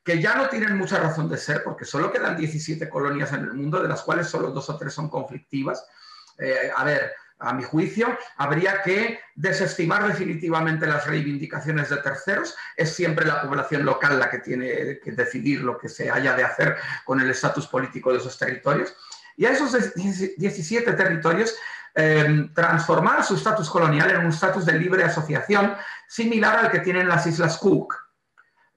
que ya no tienen mucha razón de ser, porque solo quedan 17 colonias en el mundo, de las cuales solo 2 o 3 son conflictivas. A mi juicio, habría que desestimar definitivamente las reivindicaciones de terceros. Es siempre la población local la que tiene que decidir lo que se haya de hacer con el estatus político de esos territorios. Y a esos 17 territorios transformar su estatus colonial en un estatus de libre asociación similar al que tienen las Islas Cook.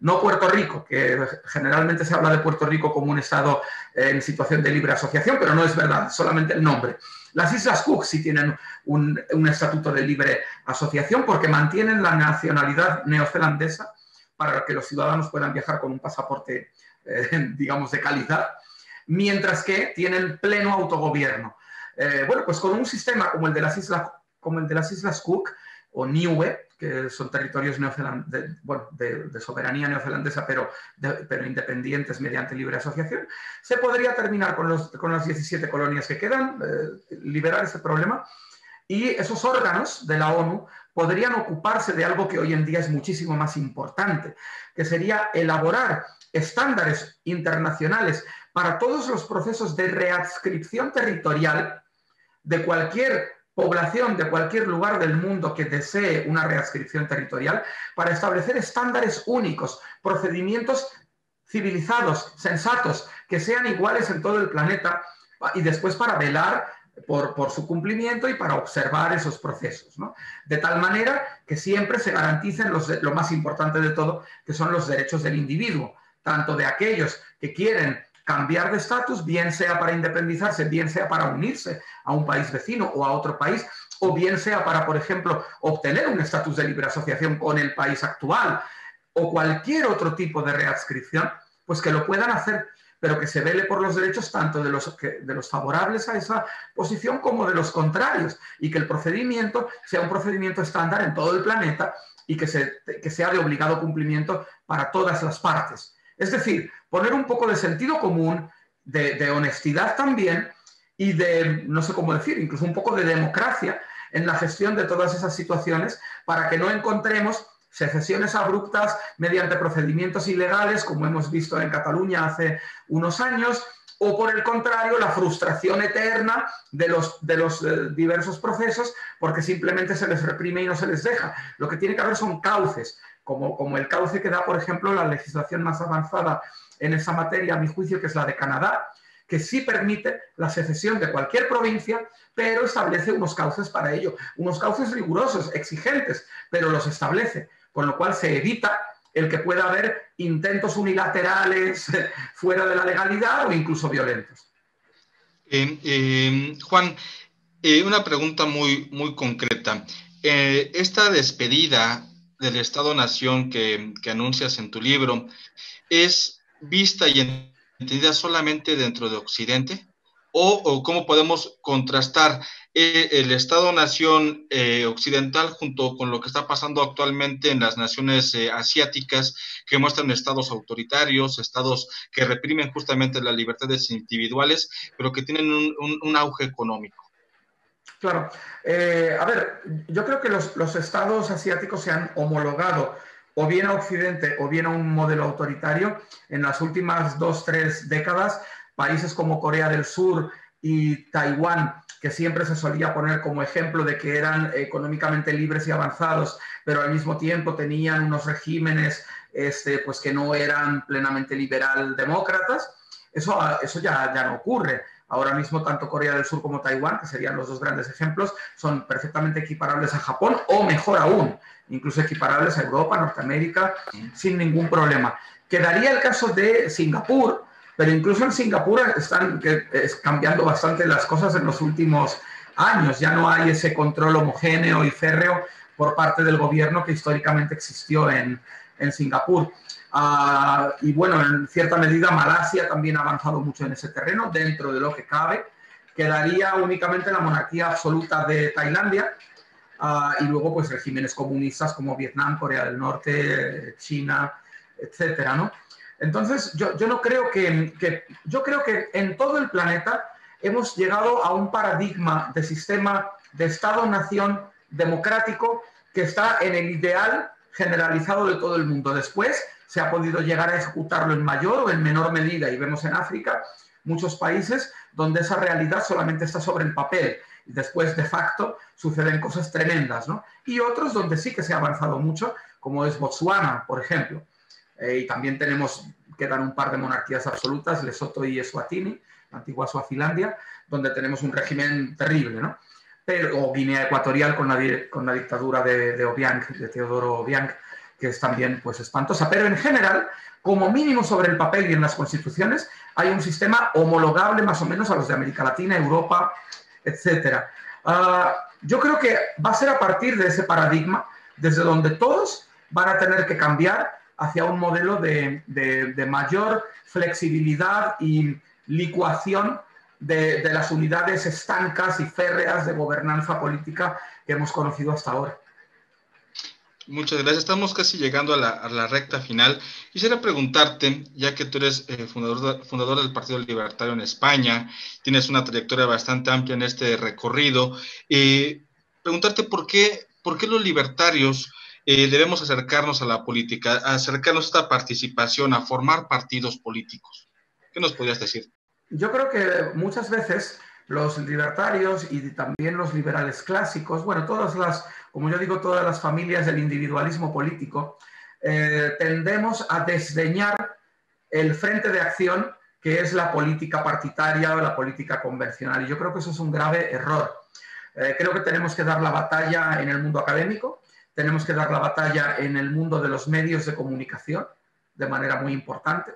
No Puerto Rico, que generalmente se habla de Puerto Rico como un estado en situación de libre asociación, pero no es verdad, solamente el nombre. Las Islas Cook sí tienen un estatuto de libre asociación porque mantienen la nacionalidad neozelandesa para que los ciudadanos puedan viajar con un pasaporte, digamos, de calidad, mientras que tienen pleno autogobierno. Bueno, pues con un sistema como el de las Islas Cook o Niue, que son territorios de soberanía neozelandesa, pero independientes mediante libre asociación, se podría terminar con las 17 colonias que quedan, liberar ese problema, y esos órganos de la ONU podrían ocuparse de algo que hoy en día es muchísimo más importante, que sería elaborar estándares internacionales para todos los procesos de readscripción territorial de cualquier población de cualquier lugar del mundo que desee una readscripción territorial, para establecer estándares únicos, procedimientos civilizados, sensatos, que sean iguales en todo el planeta, y después para velar por su cumplimiento y para observar esos procesos, ¿no? De tal manera que siempre se garanticen lo más importante de todo, que son los derechos del individuo, tanto de aquellos que quieren cambiar de estatus, bien sea para independizarse, bien sea para unirse a un país vecino o a otro país, o bien sea para, por ejemplo, obtener un estatus de libre asociación con el país actual, o cualquier otro tipo de readscripción, pues que lo puedan hacer pero que se vele por los derechos tanto de los favorables a esa posición como de los contrarios, y que el procedimiento sea un procedimiento estándar en todo el planeta y que sea de obligado cumplimiento para todas las partes. Es decir, poner un poco de sentido común, de honestidad también, y de, no sé cómo decir, incluso un poco de democracia en la gestión de todas esas situaciones, para que no encontremos secesiones abruptas mediante procedimientos ilegales, como hemos visto en Cataluña hace unos años, o por el contrario, la frustración eterna de los diversos procesos, porque simplemente se les reprime y no se les deja. Lo que tiene que haber son cauces, como el cauce que da, por ejemplo, la legislación más avanzada en esa materia, a mi juicio, que es la de Canadá, que sí permite la secesión de cualquier provincia, pero establece unos cauces para ello, unos cauces rigurosos, exigentes, pero los establece, con lo cual se evita el que pueda haber intentos unilaterales fuera de la legalidad o incluso violentos. Juan, una pregunta muy concreta. Esta despedida del Estado-Nación que anuncias en tu libro, ¿es vista y entendida solamente dentro de Occidente? ¿O cómo podemos contrastar el Estado-Nación occidental junto con lo que está pasando actualmente en las naciones asiáticas, que muestran estados autoritarios, estados que reprimen justamente las libertades individuales, pero que tienen un auge económico? Claro. A ver, yo creo que los estados asiáticos se han homologado o bien a Occidente o bien a un modelo autoritario en las últimas 2-3 décadas. Países como Corea del Sur y Taiwán, que siempre se solía poner como ejemplo de que eran económicamente libres y avanzados, pero al mismo tiempo tenían unos regímenes pues que no eran plenamente liberal-demócratas. Eso ya no ocurre. Ahora mismo tanto Corea del Sur como Taiwán, que serían los dos grandes ejemplos, son perfectamente equiparables a Japón o mejor aún, incluso equiparables a Europa, Norteamérica, sin ningún problema. Quedaría el caso de Singapur, pero incluso en Singapur están cambiando bastante las cosas en los últimos años. Ya no hay ese control homogéneo y férreo por parte del gobierno que históricamente existió en Singapur. Y bueno, en cierta medida Malasia también ha avanzado mucho en ese terreno, dentro de lo que cabe. Quedaría únicamente la monarquía absoluta de Tailandia y luego pues regímenes comunistas como Vietnam, Corea del Norte, China, etcétera, ¿no? Entonces yo no creo yo creo que en todo el planeta hemos llegado a un paradigma de sistema de Estado-nación democrático que está en el ideal generalizado de todo el mundo. Después se ha podido llegar a ejecutarlo en mayor o en menor medida, y vemos en África muchos países donde esa realidad solamente está sobre el papel y después de facto suceden cosas tremendas, ¿no? Y otros donde sí que se ha avanzado mucho, como es Botsuana, por ejemplo. Y también quedan un par de monarquías absolutas, Lesoto y Eswatini, la antigua Suazilandia, donde tenemos un régimen terrible, ¿no? O Guinea Ecuatorial con la dictadura de Obiang, de Teodoro Obiang, que es también pues espantosa. Pero en general, como mínimo sobre el papel y en las constituciones, hay un sistema homologable más o menos a los de América Latina, Europa, etc. Yo creo que va a ser a partir de ese paradigma desde donde todos van a tener que cambiar hacia un modelo de mayor flexibilidad y licuación de las unidades estancas y férreas de gobernanza política que hemos conocido hasta ahora. Muchas gracias. Estamos casi llegando a la recta final. Quisiera preguntarte, ya que tú eres fundador del Partido Libertario en España, tienes una trayectoria bastante amplia en este recorrido, preguntarte por qué los libertarios debemos acercarnos a la política, acercarnos a esta participación, a formar partidos políticos. ¿Qué nos podrías decir? Yo creo que muchas veces los libertarios y también los liberales clásicos, bueno, como yo digo, todas las familias del individualismo político, tendemos a desdeñar el frente de acción que es la política partitaria o la política convencional. Y yo creo que eso es un grave error. Creo que tenemos que dar la batalla en el mundo académico, tenemos que dar la batalla en el mundo de los medios de comunicación, de manera muy importante,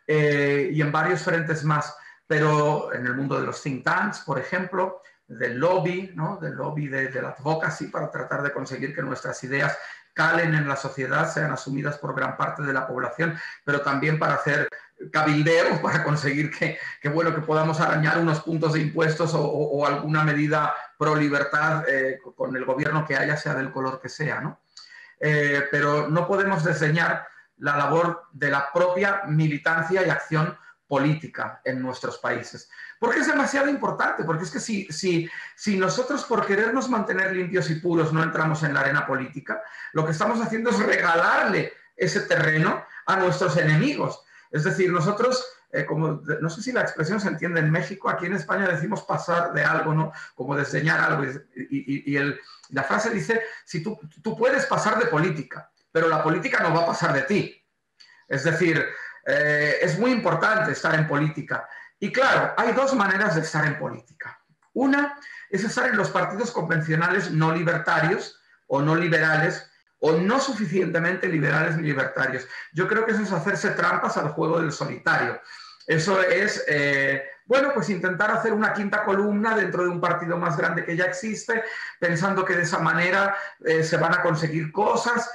y en varios frentes más. Pero en el mundo de los think tanks, por ejemplo, del lobby, ¿no? Del lobby de la advocacy para tratar de conseguir que nuestras ideas calen en la sociedad, sean asumidas por gran parte de la población, pero también para hacer cabildeo, para conseguir que podamos arañar unos puntos de impuestos o alguna medida pro libertad con el gobierno que haya, sea del color que sea, ¿no? Pero no podemos desdeñar la labor de la propia militancia y acción política en nuestros países. Porque es demasiado importante, porque es que si nosotros por querernos mantener limpios y puros no entramos en la arena política, lo que estamos haciendo es regalarle ese terreno a nuestros enemigos. Es decir, nosotros, no sé si la expresión se entiende en México, aquí en España decimos pasar de algo, ¿no? Como desdeñar algo. La frase dice, si tú puedes pasar de política, pero la política no va a pasar de ti. Es decir, es muy importante estar en política. Y claro, hay dos maneras de estar en política. Una es estar en los partidos convencionales no libertarios o no liberales o no suficientemente liberales ni libertarios. Yo creo que eso es hacerse trampas al juego del solitario. Eso es, pues intentar hacer una quinta columna dentro de un partido más grande que ya existe, pensando que de esa manera se van a conseguir cosas.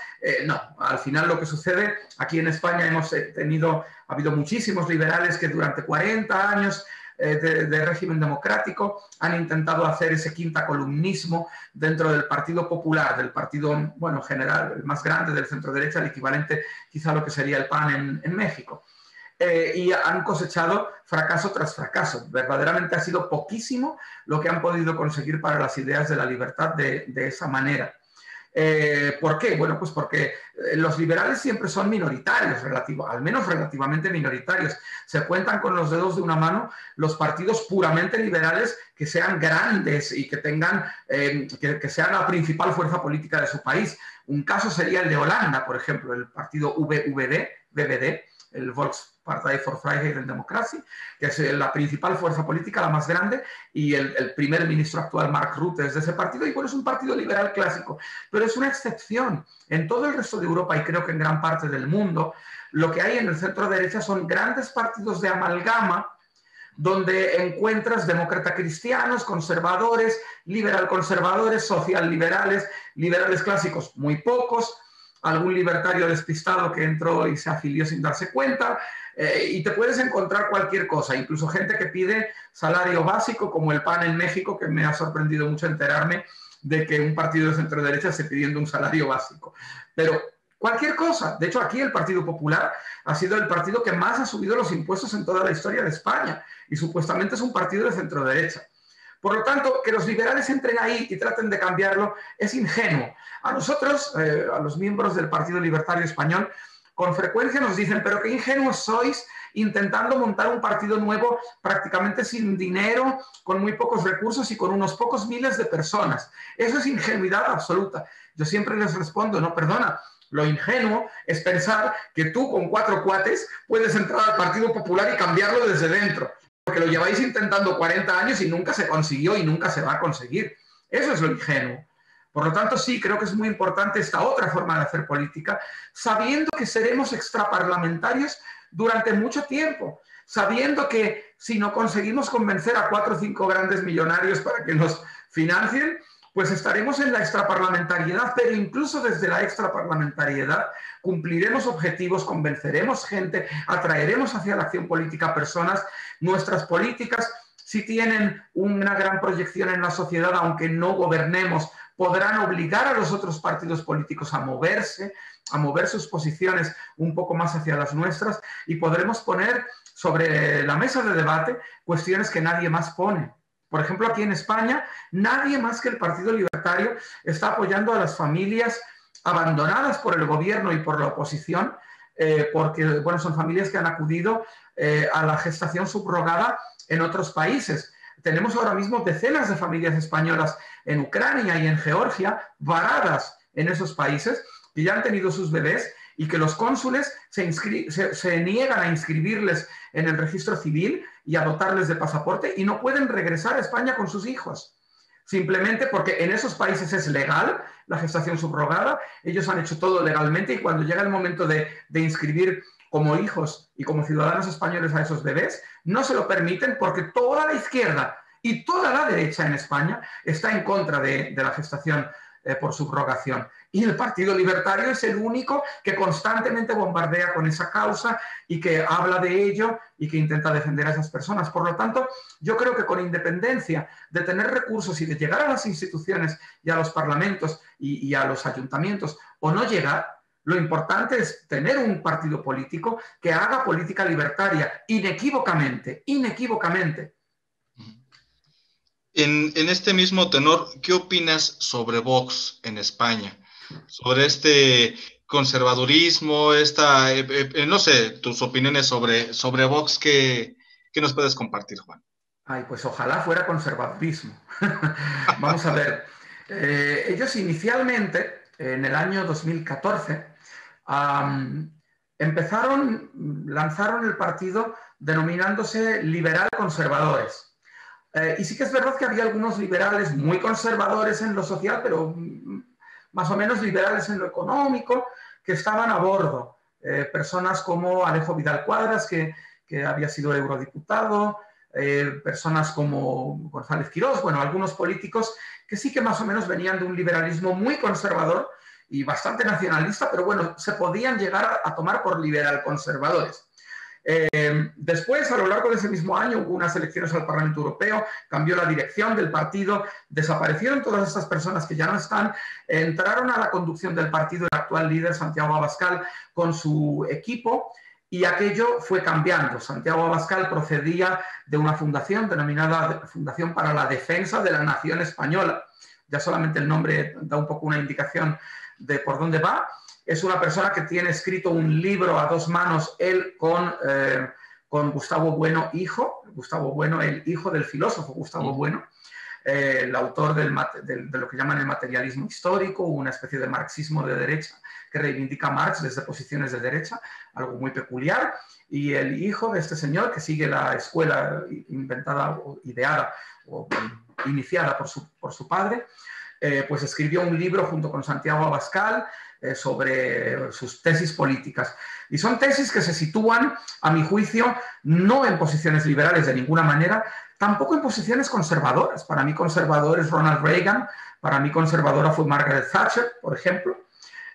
No, al final lo que sucede, aquí en España ha habido muchísimos liberales que durante 40 años de régimen democrático han intentado hacer ese quinta columnismo dentro del Partido Popular, del partido, general, el más grande del centro derecha, el equivalente quizá a lo que sería el PAN en México. Y han cosechado fracaso tras fracaso. Verdaderamente ha sido poquísimo lo que han podido conseguir para las ideas de la libertad de esa manera. ¿Por qué? Bueno, pues porque los liberales siempre son minoritarios, al menos relativamente minoritarios. Se cuentan con los dedos de una mano los partidos puramente liberales que sean grandes y que tengan, que sean la principal fuerza política de su país. Un caso sería el de Holanda, por ejemplo, el partido VVD, el Volkspartij voor Vrijheid en Democratie, que es la principal fuerza política, la más grande, y el primer ministro actual, Mark Rutte, es de ese partido, y bueno, es un partido liberal clásico, pero es una excepción. En todo el resto de Europa, y creo que en gran parte del mundo, lo que hay en el centro derecha son grandes partidos de amalgama, donde encuentras demócrata cristianos, conservadores, liberal conservadores, social liberales, liberales clásicos muy pocos, algún libertario despistado que entró y se afilió sin darse cuenta, y te puedes encontrar cualquier cosa, incluso gente que pide salario básico, como el PAN en México, que me ha sorprendido mucho enterarme de que un partido de centro derecha esté pidiendo un salario básico. Pero cualquier cosa. De hecho, aquí el Partido Popular ha sido el partido que más ha subido los impuestos en toda la historia de España, y supuestamente es un partido de centro derecha. Por lo tanto, que los liberales entren ahí y traten de cambiarlo es ingenuo. A nosotros, a los miembros del Partido Libertario Español, con frecuencia nos dicen, pero qué ingenuos sois intentando montar un partido nuevo prácticamente sin dinero, con muy pocos recursos y con unos pocos miles de personas. Eso es ingenuidad absoluta. Yo siempre les respondo, no, perdona, lo ingenuo es pensar que tú con 4 cuates puedes entrar al Partido Popular y cambiarlo desde dentro, porque lo lleváis intentando 40 años y nunca se consiguió y nunca se va a conseguir. Eso es lo ingenuo. Por lo tanto, sí, creo que es muy importante esta otra forma de hacer política, sabiendo que seremos extraparlamentarios durante mucho tiempo, sabiendo que si no conseguimos convencer a 4 o 5 grandes millonarios para que nos financien, pues estaremos en la extraparlamentariedad, pero incluso desde la extraparlamentariedad cumpliremos objetivos, convenceremos gente, atraeremos hacia la acción política personas. Nuestras políticas, si tienen una gran proyección en la sociedad, aunque no gobernemos, podrán obligar a los otros partidos políticos a mover sus posiciones un poco más hacia las nuestras, y podremos poner sobre la mesa de debate cuestiones que nadie más pone. Por ejemplo, aquí en España, nadie más que el Partido Libertario está apoyando a las familias abandonadas por el gobierno y por la oposición, porque bueno, son familias que han acudido a la gestación subrogada en otros países. Tenemos ahora mismo decenas de familias españolas en Ucrania y en Georgia, varadas en esos países, que ya han tenido sus bebés y que los cónsules se niegan a inscribirles en el registro civil y a dotarles de pasaporte, y no pueden regresar a España con sus hijos, simplemente porque en esos países es legal la gestación subrogada, ellos han hecho todo legalmente, y cuando llega el momento de inscribir como hijos y como ciudadanos españoles a esos bebés, no se lo permiten, porque toda la izquierda y toda la derecha en España está en contra de la gestación por subrogación. Y el Partido Libertario es el único que constantemente bombardea con esa causa y que habla de ello y que intenta defender a esas personas. Por lo tanto, yo creo que con independencia de tener recursos y de llegar a las instituciones y a los parlamentos y a los ayuntamientos o no llegar, lo importante es tener un partido político que haga política libertaria inequívocamente, inequívocamente. En este mismo tenor, ¿qué opinas sobre Vox en España? Sobre este conservadurismo, no sé, tus opiniones sobre Vox, ¿qué nos puedes compartir, Juan? Ay, pues ojalá fuera conservadurismo. Vamos a ver. Ellos inicialmente, en el año 2014, lanzaron el partido denominándose Liberal Conservadores. Y sí que es verdad que había algunos liberales muy conservadores en lo social, pero más o menos liberales en lo económico, que estaban a bordo. Personas como Alejo Vidal Cuadras, que había sido eurodiputado, personas como González Quirós, bueno, algunos políticos que sí que más o menos venían de un liberalismo muy conservador y bastante nacionalista, pero bueno, se podían llegar a tomar por liberal conservadores. Después, a lo largo de ese mismo año, hubo unas elecciones al Parlamento Europeo, cambió la dirección del partido, desaparecieron todas estas personas que ya no están, entraron a la conducción del partido el actual líder Santiago Abascal con su equipo y aquello fue cambiando. Santiago Abascal procedía de una fundación denominada Fundación para la Defensa de la Nación Española. Ya solamente el nombre da un poco una indicación de por dónde va. Es una persona que tiene escrito un libro a dos manos, él con Gustavo Bueno, hijo. Gustavo Bueno, el hijo del filósofo Gustavo Bueno, el autor de lo que llaman el materialismo histórico, una especie de marxismo de derecha que reivindica a Marx desde posiciones de derecha, algo muy peculiar. Y el hijo de este señor, que sigue la escuela inventada o ideada o iniciada por su padre, pues escribió un libro junto con Santiago Abascal sobre sus tesis políticas. Y son tesis que se sitúan, a mi juicio, no en posiciones liberales de ninguna manera, tampoco en posiciones conservadoras. Para mí conservador es Ronald Reagan, para mí conservadora fue Margaret Thatcher, por ejemplo,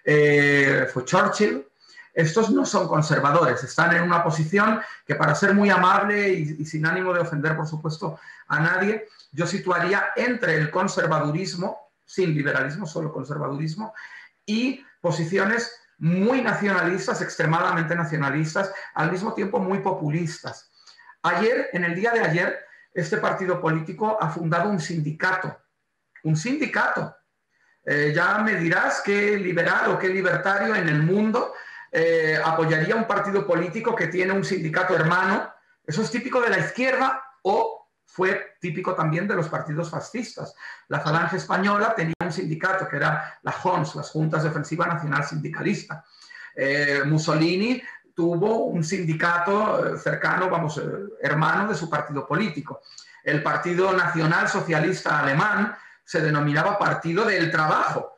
fue Churchill. Estos no son conservadores, están en una posición que, para ser muy amable y sin ánimo de ofender, por supuesto, a nadie, yo situaría entre el conservadurismo, sin liberalismo, solo conservadurismo, y posiciones muy nacionalistas, extremadamente nacionalistas, al mismo tiempo muy populistas. Ayer, en el día de ayer, este partido político ha fundado un sindicato. Un sindicato. Ya me dirás qué liberal o qué libertario en el mundo apoyaría un partido político que tiene un sindicato hermano. Eso es típico de la izquierda o fue típico también de los partidos fascistas. La Falange Española tenía un sindicato que era la JONS, las Juntas de Ofensiva Nacional Sindicalista. Mussolini tuvo un sindicato cercano, hermano de su partido político. El Partido Nacional Socialista Alemán se denominaba Partido del Trabajo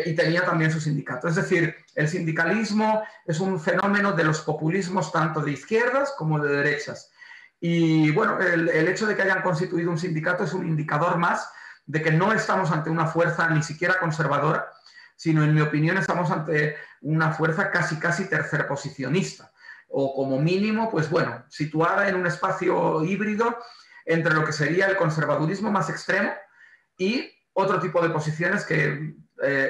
y tenía también su sindicato. Es decir, el sindicalismo es un fenómeno de los populismos tanto de izquierdas como de derechas. Y bueno, el hecho de que hayan constituido un sindicato es un indicador más de que no estamos ante una fuerza ni siquiera conservadora, sino, en mi opinión, estamos ante una fuerza casi tercerposicionista, o como mínimo, pues bueno, situada en un espacio híbrido entre lo que sería el conservadurismo más extremo y otro tipo de posiciones que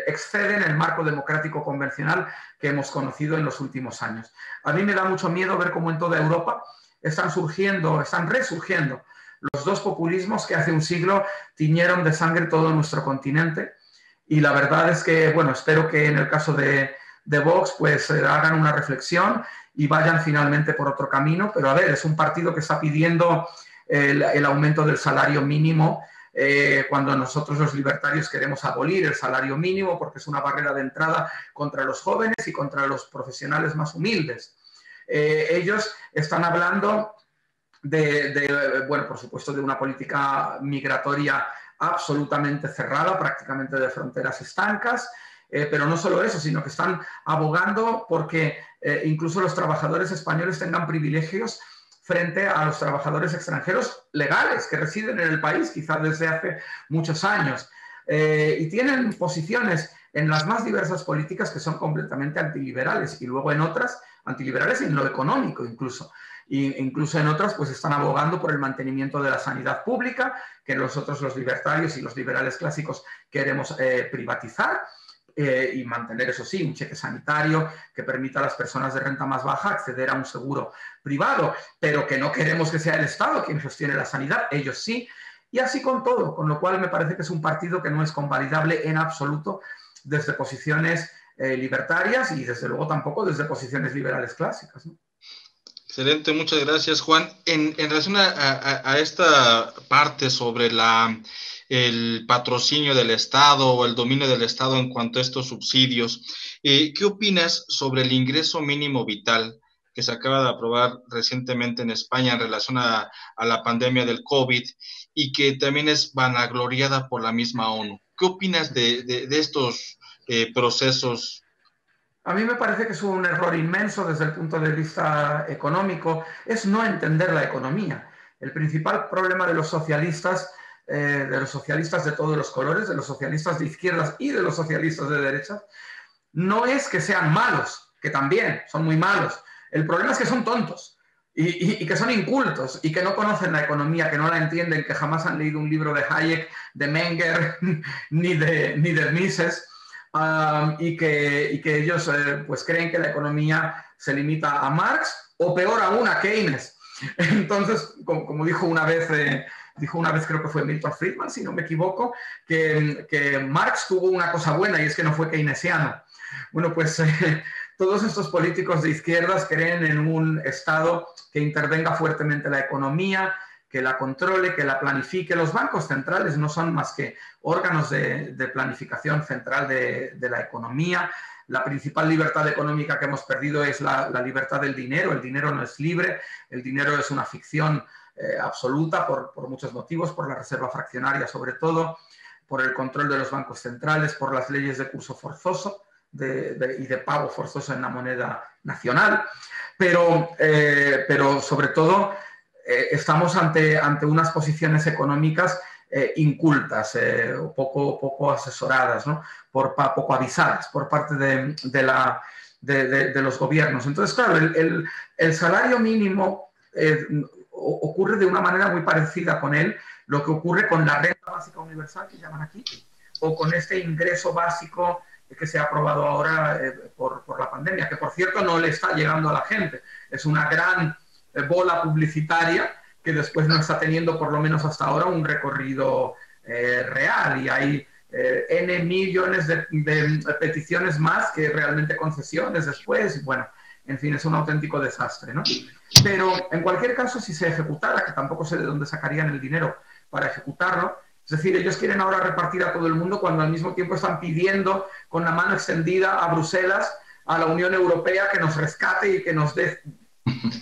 exceden el marco democrático convencional que hemos conocido en los últimos años. A mí me da mucho miedo ver cómo en toda Europa están resurgiendo los dos populismos que hace un siglo tiñeron de sangre todo nuestro continente. Y la verdad es que, bueno, espero que en el caso de Vox, pues hagan una reflexión y vayan finalmente por otro camino. Pero a ver, es un partido que está pidiendo el aumento del salario mínimo cuando nosotros los libertarios queremos abolir el salario mínimo porque es una barrera de entrada contra los jóvenes y contra los profesionales más humildes. Ellos están hablando bueno, por supuesto, de una política migratoria absolutamente cerrada, prácticamente de fronteras estancas, pero no solo eso, sino que están abogando porque incluso los trabajadores españoles tengan privilegios frente a los trabajadores extranjeros legales que residen en el país, quizás desde hace muchos años. y tienen posiciones en las más diversas políticas que son completamente antiliberales y luego en otras antiliberales en lo económico incluso. E incluso en otras pues están abogando por el mantenimiento de la sanidad pública, que nosotros los libertarios y los liberales clásicos queremos privatizar. Y mantener, eso sí, un cheque sanitario que permita a las personas de renta más baja acceder a un seguro privado, pero que no queremos que sea el Estado quien gestione la sanidad, ellos sí, y así con todo, con lo cual me parece que es un partido que no es convalidable en absoluto desde posiciones libertarias y desde luego tampoco desde posiciones liberales clásicas, ¿no? Excelente, muchas gracias, Juan. En relación a esta parte sobre el patrocinio del Estado o el dominio del Estado en cuanto a estos subsidios, ¿qué opinas sobre el ingreso mínimo vital que se acaba de aprobar recientemente en España en relación a la pandemia del COVID y que también es vanagloriada por la misma ONU? ¿Qué opinas de estos procesos? A mí me parece que es un error inmenso desde el punto de vista económico, es no entender la economía. El principal problema de los socialistas de todos los colores, de los socialistas de izquierdas y de los socialistas de derechas, no es que sean malos, que también son muy malos. El problema es que son tontos y que son incultos y que no conocen la economía, que no la entienden, que jamás han leído un libro de Hayek, de Menger ni de Mises. Y que ellos pues creen que la economía se limita a Marx o peor aún a Keynes. Entonces, como dijo una vez creo que fue Milton Friedman, si no me equivoco, que Marx tuvo una cosa buena y es que no fue keynesiano. Bueno, pues todos estos políticos de izquierdas creen en un Estado que intervenga fuertemente la economía, que la controle, que la planifique. Los bancos centrales no son más que órganos de planificación central de la economía. La principal libertad económica que hemos perdido es la libertad del dinero. El dinero no es libre, el dinero es una ficción absoluta por muchos motivos, por la reserva fraccionaria sobre todo, por el control de los bancos centrales, por las leyes de curso forzoso y de pago forzoso en la moneda nacional, pero sobre todo estamos ante unas posiciones económicas incultas, poco asesoradas, ¿no? Poco avisadas por parte de los gobiernos. Entonces, claro, el salario mínimo ocurre de una manera muy parecida con él, lo que ocurre con la renta básica universal, que llaman aquí, o con este ingreso básico que se ha aprobado ahora por la pandemia, que por cierto no le está llegando a la gente. Es una gran bola publicitaria que después no está teniendo, por lo menos hasta ahora, un recorrido real, y hay N millones de peticiones más que realmente concesiones después, y bueno, en fin, es un auténtico desastre, ¿no? Pero en cualquier caso, si se ejecutara, que tampoco sé de dónde sacarían el dinero para ejecutarlo, es decir, ellos quieren ahora repartir a todo el mundo cuando al mismo tiempo están pidiendo con la mano extendida a Bruselas, a la Unión Europea, que nos rescate y que nos dé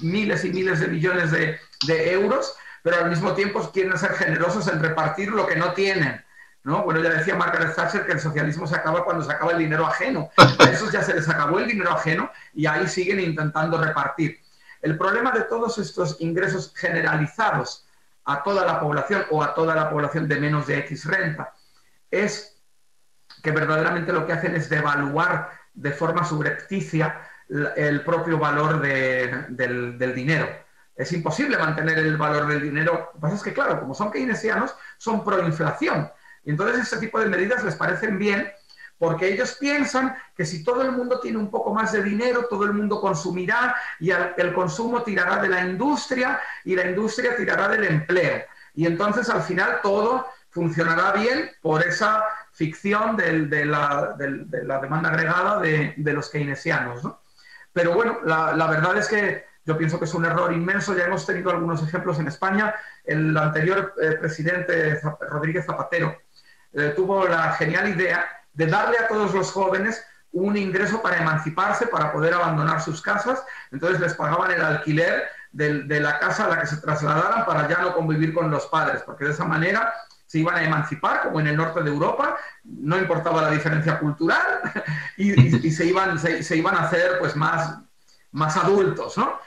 miles y miles de millones de euros, pero al mismo tiempo quieren ser generosos en repartir lo que no tienen, ¿no? Bueno, ya decía Margaret Thatcher que el socialismo se acaba cuando se acaba el dinero ajeno. A esos ya se les acabó el dinero ajeno y ahí siguen intentando repartir. El problema de todos estos ingresos generalizados a toda la población o a toda la población de menos de X renta es que verdaderamente lo que hacen es devaluar de forma subrepticia el propio valor del dinero. Es imposible mantener el valor del dinero. Lo que pasa es que, claro, como son keynesianos, son proinflación. Y entonces este tipo de medidas les parecen bien porque ellos piensan que si todo el mundo tiene un poco más de dinero, todo el mundo consumirá y el consumo tirará de la industria y la industria tirará del empleo. Y entonces al final todo funcionará bien por esa ficción de la demanda agregada de los keynesianos, ¿no? Pero bueno, la verdad es que yo pienso que es un error inmenso. Ya hemos tenido algunos ejemplos en España. El anterior presidente Rodríguez Zapatero tuvo la genial idea de darle a todos los jóvenes un ingreso para emanciparse, para poder abandonar sus casas. Entonces les pagaban el alquiler de la casa a la que se trasladaran para ya no convivir con los padres, porque de esa manera se iban a emancipar, como en el norte de Europa, no importaba la diferencia cultural, y se iban a hacer pues más adultos, ¿no?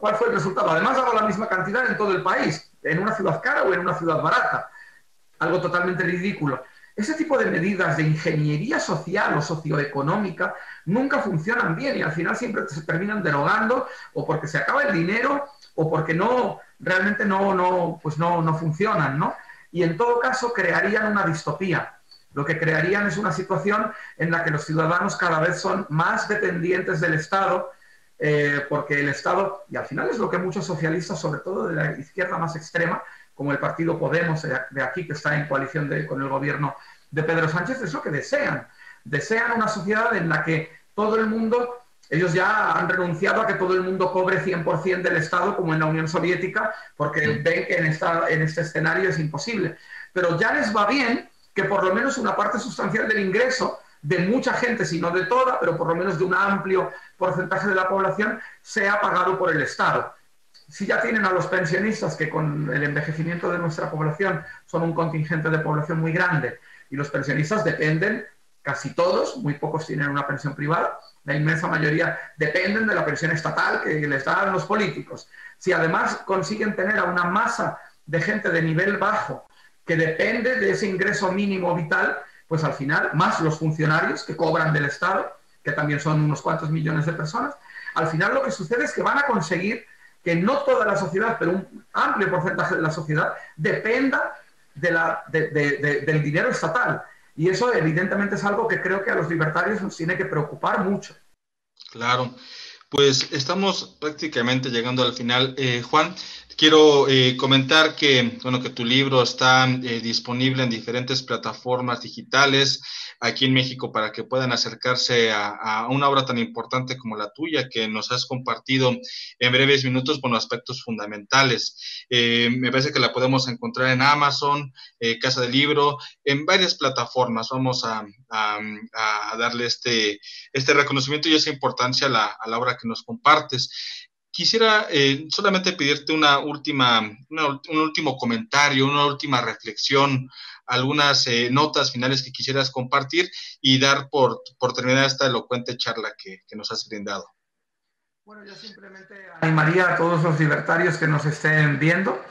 ¿Cuál fue el resultado? Además, daba la misma cantidad en todo el país, en una ciudad cara o en una ciudad barata. algo totalmente ridículo. Ese tipo de medidas de ingeniería social o socioeconómica nunca funcionan bien y al final siempre se terminan derogando o porque se acaba el dinero o porque realmente no funcionan, ¿no? Y en todo caso crearían una distopía. Lo que crearían es una situación en la que los ciudadanos cada vez son más dependientes del Estado, porque el Estado, y al final es lo que muchos socialistas, sobre todo de la izquierda más extrema, como el partido Podemos de aquí, que está en coalición con el gobierno de Pedro Sánchez, es lo que desean. Desean una sociedad en la que todo el mundo, ellos ya han renunciado a que todo el mundo cobre 100% del Estado, como en la Unión Soviética, porque ven que en este escenario es imposible. Pero ya les va bien que por lo menos una parte sustancial del ingreso de mucha gente, si no de toda, pero por lo menos de un amplio porcentaje de la población, sea pagado por el Estado. Si ya tienen a los pensionistas, que con el envejecimiento de nuestra población son un contingente de población muy grande, y los pensionistas dependen, casi todos, muy pocos tienen una pensión privada, la inmensa mayoría dependen de la pensión estatal que les dan los políticos. Si además consiguen tener a una masa de gente de nivel bajo que depende de ese ingreso mínimo vital, pues al final, más los funcionarios que cobran del Estado, que también son unos cuantos millones de personas, al final lo que sucede es que van a conseguir que no toda la sociedad, pero un amplio porcentaje de la sociedad dependa del dinero estatal. Y eso evidentemente es algo que creo que a los libertarios nos tiene que preocupar mucho. Claro, pues estamos prácticamente llegando al final. Juan, quiero comentar que, bueno, que tu libro está disponible en diferentes plataformas digitales aquí en México para que puedan acercarse a una obra tan importante como la tuya, que nos has compartido en breves minutos con aspectos fundamentales. Me parece que la podemos encontrar en Amazon, Casa del Libro, en varias plataformas. Vamos a darle este reconocimiento y esa importancia a la obra que nos compartes. Quisiera solamente pedirte un último comentario, una última reflexión, algunas notas finales que quisieras compartir y dar por terminada esta elocuente charla que nos has brindado. Bueno, yo simplemente animaría a todos los libertarios que nos estén viendo,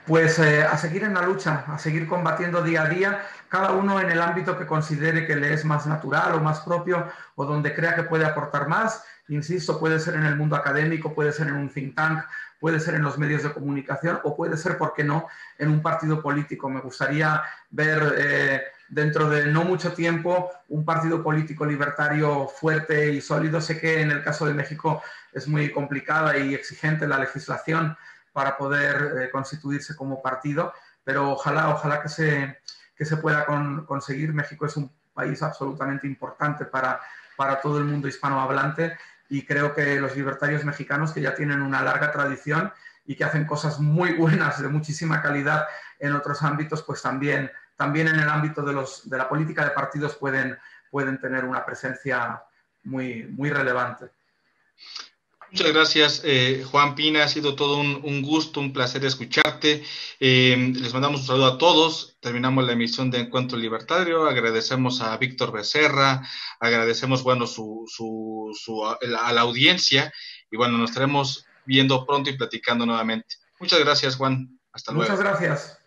pues a seguir en la lucha, a seguir combatiendo día a día, cada uno en el ámbito que considere que le es más natural o más propio o donde crea que puede aportar más. Insisto, puede ser en el mundo académico, puede ser en un think tank, puede ser en los medios de comunicación o puede ser, ¿por qué no?, en un partido político. Me gustaría ver dentro de no mucho tiempo un partido político libertario fuerte y sólido. Sé que en el caso de México es muy complicada y exigente la legislación para poder constituirse como partido, pero ojalá que se pueda conseguir. México es un país absolutamente importante para todo el mundo hispanohablante y creo que los libertarios mexicanos, que ya tienen una larga tradición y que hacen cosas muy buenas, de muchísima calidad en otros ámbitos, pues también en el ámbito de la política de partidos pueden tener una presencia muy relevante. Muchas gracias, Juan Pina. Ha sido todo un gusto, un placer escucharte. Les mandamos un saludo a todos. Terminamos la emisión de Encuentro Libertario. Agradecemos a Víctor Becerra, agradecemos, bueno, a la audiencia. Y bueno, nos estaremos viendo pronto y platicando nuevamente. Muchas gracias, Juan. Hasta luego. Muchas gracias.